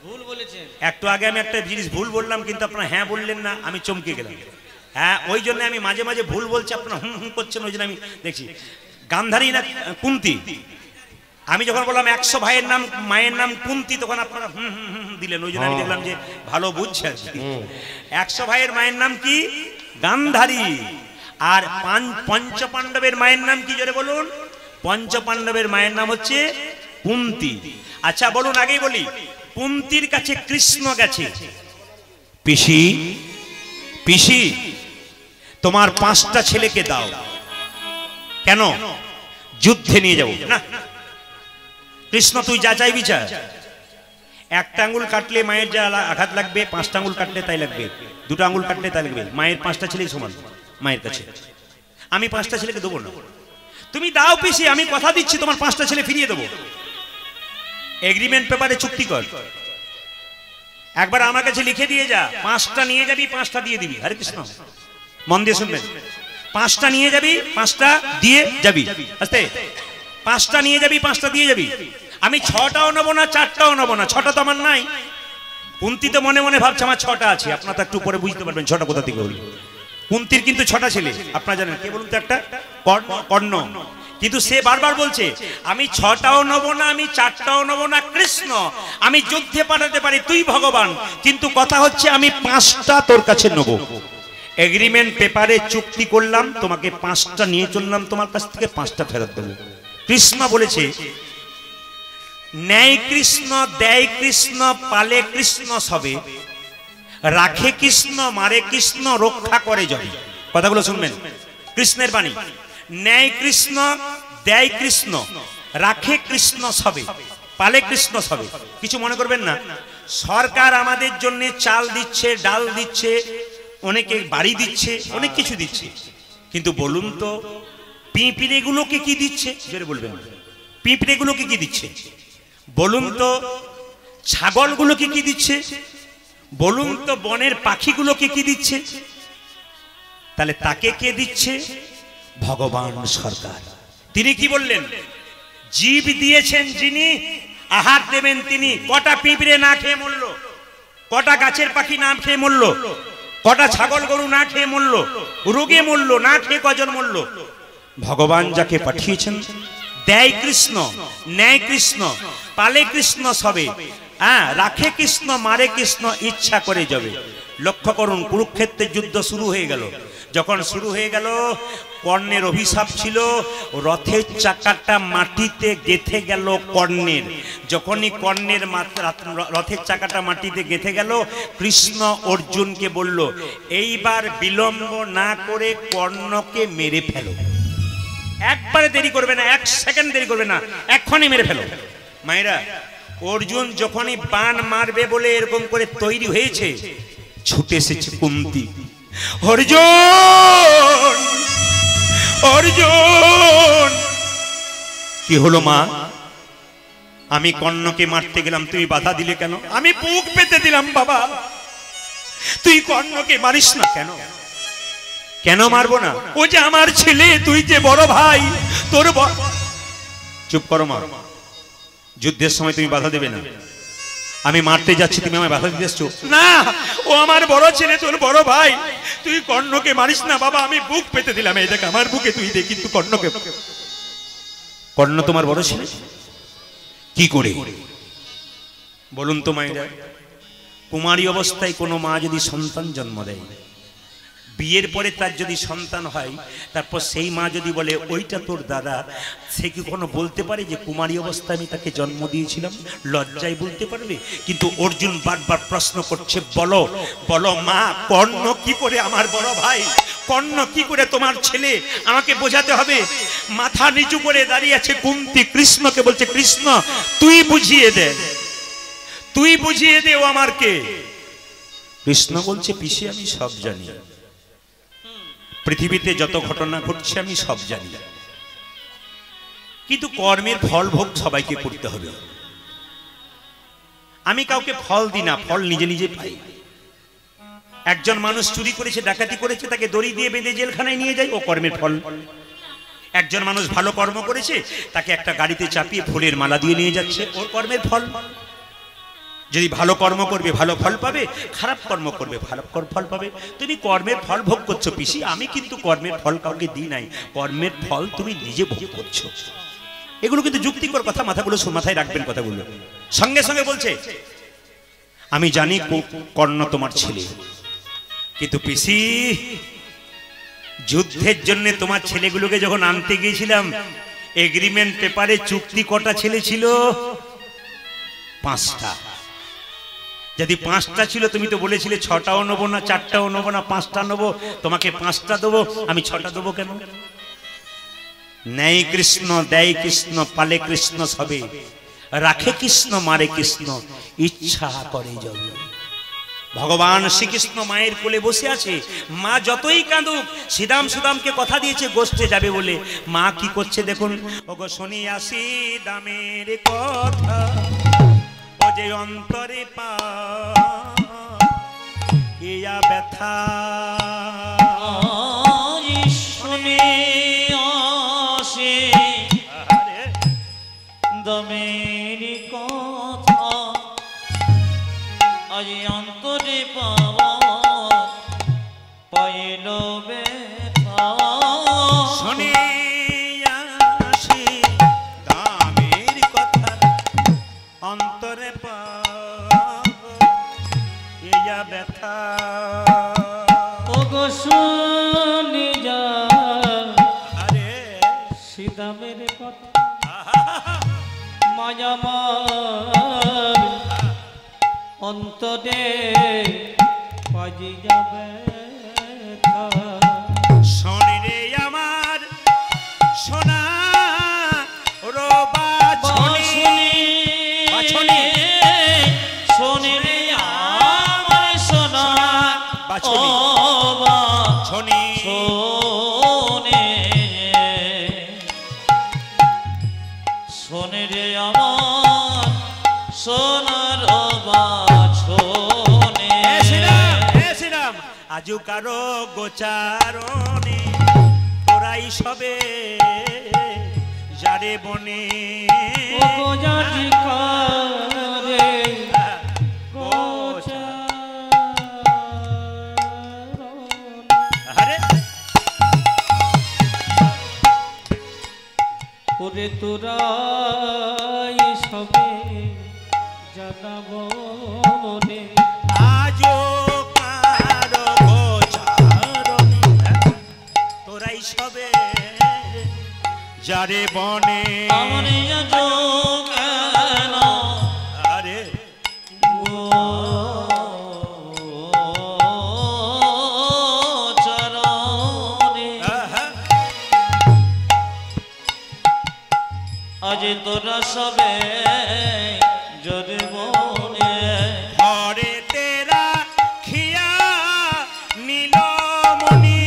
ভুল বলেছেন। একটু আগে আমি একটা জিনিস ভুল বললাম, কিন্তু আপনারা হ্যাঁ বললেন না, আমি চমকে গেলাম। হ্যাঁ, ওই জন্য আমি মাঝে মাঝে ভুল বলছি, আপনারা হুম হুম করছেন, ওই জন্য আমি দেখছি। গান্ধারী না কুন্তি? আমি যখন বললাম 100 ভাইয়ের নাম মায়ের নাম কুন্তি, তখন আপনারা হুম হুম হুম দিলেন, ওই জন্য আমি দেখলাম যে ভালো বুঝছে। 100 ভাইয়ের মায়ের নাম কি? গান্ধারী। আর পঞ্চপাণ্ডবের মায়ের নাম কি জোরে বলুন? পঞ্চপাণ্ডবের মায়ের নাম হচ্ছে কুন্তি। আচ্ছা বলুন, আগেই বলি, কুন্তির কাছে কৃষ্ণ গেছে, পিসি পিসি তোমার 5টা ছেলেকে দাও। কেন? যুদ্ধে নিয়ে যাবো না। কৃষ্ণ তুই যা চাইবি চা। একটা আঙ্গুল কাটলে মায়ের যা আঘাত লাগবে, 5টা আঙ্গুল কাটলে তাই লাগবে, 2টা আঙ্গুল কাটলে তাই লাগবে। মায়ের 5টা ছেলেই সমান মায়ের কাছে। আমি 5টা ছেলেকে দেবো না। তুমি দাও পিসি, আমি কথা দিচ্ছি তোমার 5টা ছেলে ফিরিয়ে দেবো। এগ্রিমেন্ট পেপারে চুক্তি কর। একবার আমার কাছে লিখে দিয়ে যা, 5টা নিয়ে যাবি, 5টা দিয়ে দিবি। হরে কৃষ্ণ, মন দিয়ে শুনবেন। 5টা নিয়ে যাবি, 5টা দিয়ে যাবি, আস্তে 5টা নিয়ে যাবি, 5টা দিয়ে যাবি। আমি 6টাও নেবো না, 4টাও নেবো না, 6টা তো আমার নাই। কুন্তি তো মনে মনে ভাবছে আমার 6টা আছে। আপনারা তো একটু পরে বুঝতে পারবেন 6টা কোথা থেকে হলো। কুন্তির কিন্তু 6টা ছেলে, আপনারা জানেন। কে বলুন তো? একটা কর্ণ। কিন্তু সে বারবার বলছে আমি 6টাও নেবো না, আমি 4টাও নেবো না, কৃষ্ণ আমি যুদ্ধে পাঠাতে পারি, তুই ভগবান, কিন্তু কথা হচ্ছে আমি 5টা তোর কাছে নেবো। এগ্রিমেন্ট পেপারে চুক্তি করলাম, তোমাকে 5টা নিয়ে চললাম তোমার কাছ থেকে, 5টা ফেরত দেবো। কৃষ্ণ বলেছে ন্যায় কৃষ্ণ, দেয় কৃষ্ণ, পালে কৃষ্ণ সবে, রাখে কৃষ্ণ, মারে কৃষ্ণ, রক্ষা করে যাবে। কথাগুলো শুনবেন, কৃষ্ণের বাণী। ন্যায় কৃষ্ণ, দেয় কৃষ্ণ, রাখে কৃষ্ণ সবে, পালে কৃষ্ণ সবে। কিছু মনে করবেন না, সরকার আমাদের জন্য চাল দিচ্ছে, ডাল দিচ্ছে, অনেকে বাড়ি দিচ্ছে, অনেক কিছু দিচ্ছে, কিন্তু বলুন তো পিঁপড়েগুলোকে কি দিচ্ছে? জোরে বলবেন, পিঁপড়েগুলোকে কি দিচ্ছে? বলুন তো ছাগলগুলোকে কি দিচ্ছে? বলুন তো বনের পাখিগুলোকে কি দিচ্ছে? তাহলে তাকে কে দিচ্ছে? ভগবান সরকার। তিনি কি বললেন? জীব দিয়েছেন যিনি, আহার দেবেন তিনি। কটা পিঁপড়ে না খেয়ে মরল, কটা গাছের পাখি না খেয়ে মরল, কটা ছাগল গরু না খেয়ে মরল, রোগে মরল, না খেয়ে কজন মরল? ভগবান যাকে পাঠিয়েছেন, দেয় কৃষ্ণ, ন্যায় কৃষ্ণ, পালে কৃষ্ণ সবে, রাখে কৃষ্ণ, মারে কৃষ্ণ, ইচ্ছা করে যাবে। লক্ষ্য করুন, কুরুক্ষেত্রের যুদ্ধ শুরু হয়ে গেল। যখন শুরু হয়ে গেল, কর্ণের অভিশাপ ছিল, রথের চাকাটা মাটিতে গেঁথে গেল কর্ণের। যখনই কর্ণের রথের চাকাটা মাটিতে গেঁথে গেল, কৃষ্ণ অর্জুনকে বলল এইবার বিলম্ব না করে কর্ণকে মেরে ফেলো। একবারে দেরি করবে না, 1 সেকেন্ড দেরি করবে না, এক্ষুনি মেরে ফেলো। মায়েরা, অর্জুন যখনই বাণ মারবে বলে এরকম করে তৈরি হয়েছে, ছুটে এসেছে কুন্তি। অর্জুন, অর্জুন! কি হলো মা? আমি কর্ণকে মারতে গেলাম, তুমি বাধা দিলে কেন? আমি বুক পেতে দিলাম বাবা। তুই কর্ণকে মারিস না কেন? কেন মারবো না? ও যে আমার ছেলে, তুই যে বড় ভাই, তোর চুপ করো মা। যুদ্ধের সময় তুমি বাধা দেবে না। আমি মারতে যাচ্ছি, তুমি আমায় বাধা দিতে এসছো? না, ও আমার বড় ছেলে, তোর বড় ভাই, তুই কর্ণকে মারিস না বাবা। আমি বুক পেতে দিলাম, এই দেখ আমার বুকে, তুই দেখ। কিন্তু কর্ণকে, কর্ণ তোমার বড় ছেলে কি করে বলুন তো মায়েরা? কুমারী অবস্থায় কোনো মা যদি সন্তান জন্ম দেয়, বিয়ের পরে তার যদি সন্তান হয়, তারপর সেই মা যদি বলে ওইটা তোর দাদা, সে কি কোনো বলতে পারে যে কুমারী অবস্থায় আমি তাকে জন্ম দিয়েছিলাম? লজ্জায় বলতে পারবে? কিন্তু অর্জুন বারবার প্রশ্ন করছে, বলো বলো মা, কর্ণ কি করে আমার বড় ভাই, কর্ণ কি করে তোমার ছেলে, আমাকে বোঝাতে হবে। মাথা নিচু করে দাঁড়িয়ে আছে কুন্তি, কৃষ্ণকে বলছে কৃষ্ণ তুই বুঝিয়ে দে, তুই বুঝিয়ে দে ও আমার কে। কৃষ্ণ বলছে পিসি আমি সব জানি, পৃথিবীতে যত ঘটনা ঘটছে আমি সব জানি, কিন্তু কর্মের ফল ভোগ সবাইকে করতে হবে। আমি কাউকে ফল দিই না, ফল নিজে নিজে পাই। একজন মানুষ চুরি করেছে, ডাকাতি করেছে, তাকে দড়ি দিয়ে বেঁধে জেলখানায় নিয়ে যায়, ও কর্মের ফল। একজন মানুষ ভালো কর্ম করেছে, তাকে একটা গাড়িতে চাপিয়ে ফুলের মালা দিয়ে নিয়ে যাচ্ছে, ওর কর্মের ফল। যদি ভালো কর্ম করবে ভালো ফল পাবে, খারাপ কর্ম করবে খারাপ ফল পাবে। তুমি কর্মের ফল ভোগ করছো পিসি, আমি কিন্তু কর্মের ফল কাউকে দিই নাই, কর্মের ফল তুমি নিজে ভোগ করছো। এগুলো কিন্তু যুক্তিকর কথা, মাথাগুলো মাথায় রাখবেন কথাগুলো। সঙ্গে সঙ্গে বলছে আমি জানি কর্ণ তোমার ছেলে, কিন্তু পিসি যুদ্ধের জন্য তোমার ছেলেগুলোকে যখন আনতে গিয়েছিলাম, এগ্রিমেন্ট পেপারে চুক্তি কটা ছেলে ছিল? 5টা। যদি 5টা ছিল, তুমি তো বলেছিলে 6টাও নেবো না, 4টাও নেবো না, 5টা নেবো। তোমাকে 5টা দেবো, আমি 6টা দেবো কেন? ন্যায় কৃষ্ণ, দেয় কৃষ্ণ, পালে কৃষ্ণ সবে, রাখে কৃষ্ণ, মারে কৃষ্ণ, ইচ্ছা করে যাবে। ভগবান শ্রীকৃষ্ণ মায়ের কোলে বসে আছে। মা যতই কাঁদুক, শ্রীরাম সুদামকে কথা দিয়েছে গোষ্ঠে যাবে বলে, মা কি করছে দেখুন। ওগো শুনি আসি দামের কথা, ও যে অন্তরে পা ইয়া ব্যথা, দিল ব্যথা শোনে আসি দামের কথা অন্তরে পাইয়া ব্যথা ওগো শুনি যা আরে সিদামের কথা মায়ামার অন্তরে বাজি যাবে শোনে রে আমার সোনা রোবা ছনি শোনে রে আমার সোনা বাছনি। ও বা ছনি শোনে শোনে রে আমার সোনার বাছনে শ্রীরাম আজু কারো গোচারণে তোরাই সবে যারে বনে ও গোজাটি করে আরে ওরে তোরা সবে জানাবো মনে আজো কারো গোচারণে তোরাই সবে যারে বনে আমার আজো কেন আরে চরণে আহা, আজ তোরা সবে যদি মনে ঘরে তেরা খিয়া নীলমণি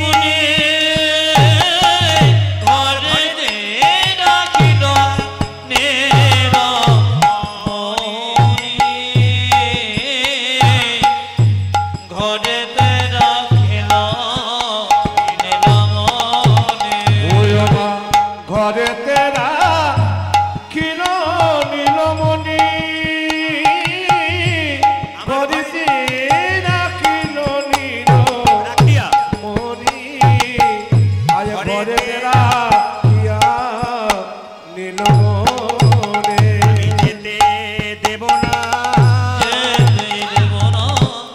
ঘরে রাখিল নেরা ঘরে রাখিল নীলমণি ঘরে তেরা খিল নীলমণি ঘরিতে রাখিল রাখিয়া নীলমণি আজ ঘরে তেরা খিয়া নীলমণি যেতে দেব না দেব না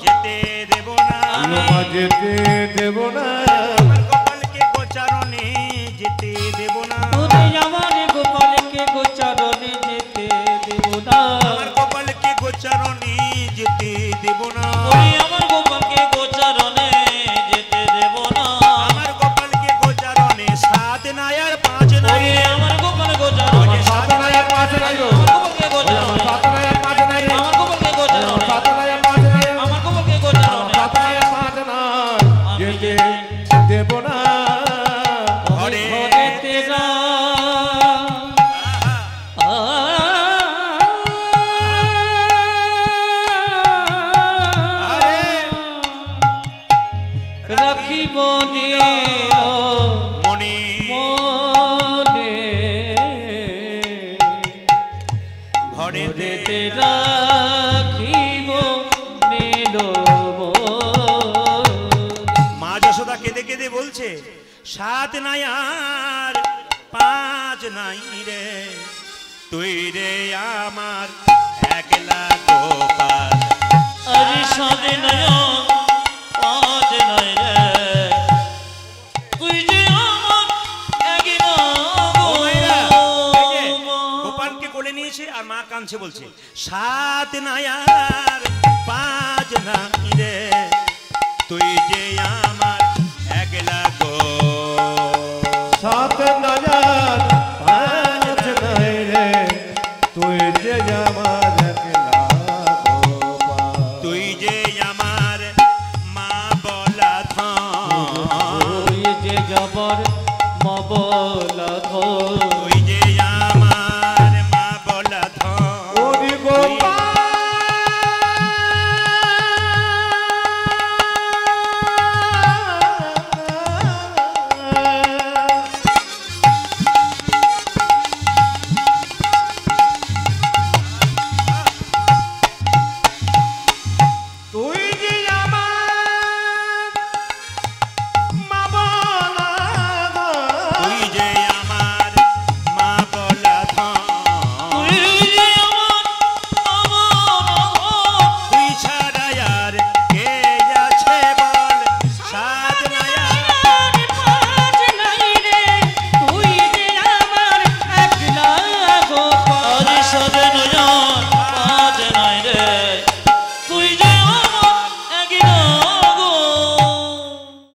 যেতে দেব না লোমা যেতে দেব না আমার কপালকে গোচারণে যেতে দেব না ওরে আমার গোপালকে গোচারণে যেতে দেব না আমার কপালকে গোচারণে যেতে দেব না ওরে আমার গোপালকে গোচারণে যেতে দেব না আমার কপালকে গোচারণে সাত নাই আর পাঁচ নাই ওরে আমার গোপাল গোচারণে সাত নাই আর পাঁচ নাই গো। আমার গোপালকে গোচারণে সাত নাই আর পাঁচ নাই রে। আমার গোপালকে গোচারণে সাত নাই আর পাঁচ নাই। আমার গোপালকে গোচারণে সাত নাই আর পাঁচ নাই। যেতে দেব না ঘরে ঘরে তেরা রাখিব মনে মনে ঘরেতে ঘরেতে রাখিব নীল মা যশোদা কেঁদে কেঁদে বলছে সাত নাই আর পাঁচ নাই রে তুই রে আমার একলা গোপাল আরে সাদে নয় পাঁচ নয় রে তুই যে আমার একই মা ও মায়েরা, এই যে, গো। গোপালকে কোলে নিয়েছে আর মা কাঁদছে বলছে সাত নাই আর পাঁচ নাই রে তুই যে আমার একলা গো সাত নজর পাঁচ নাই রে তুই যে আমার একলা গোপাল। তুই যে আমার মা বলা থাম তুই যে জবর মবলা ধর তুই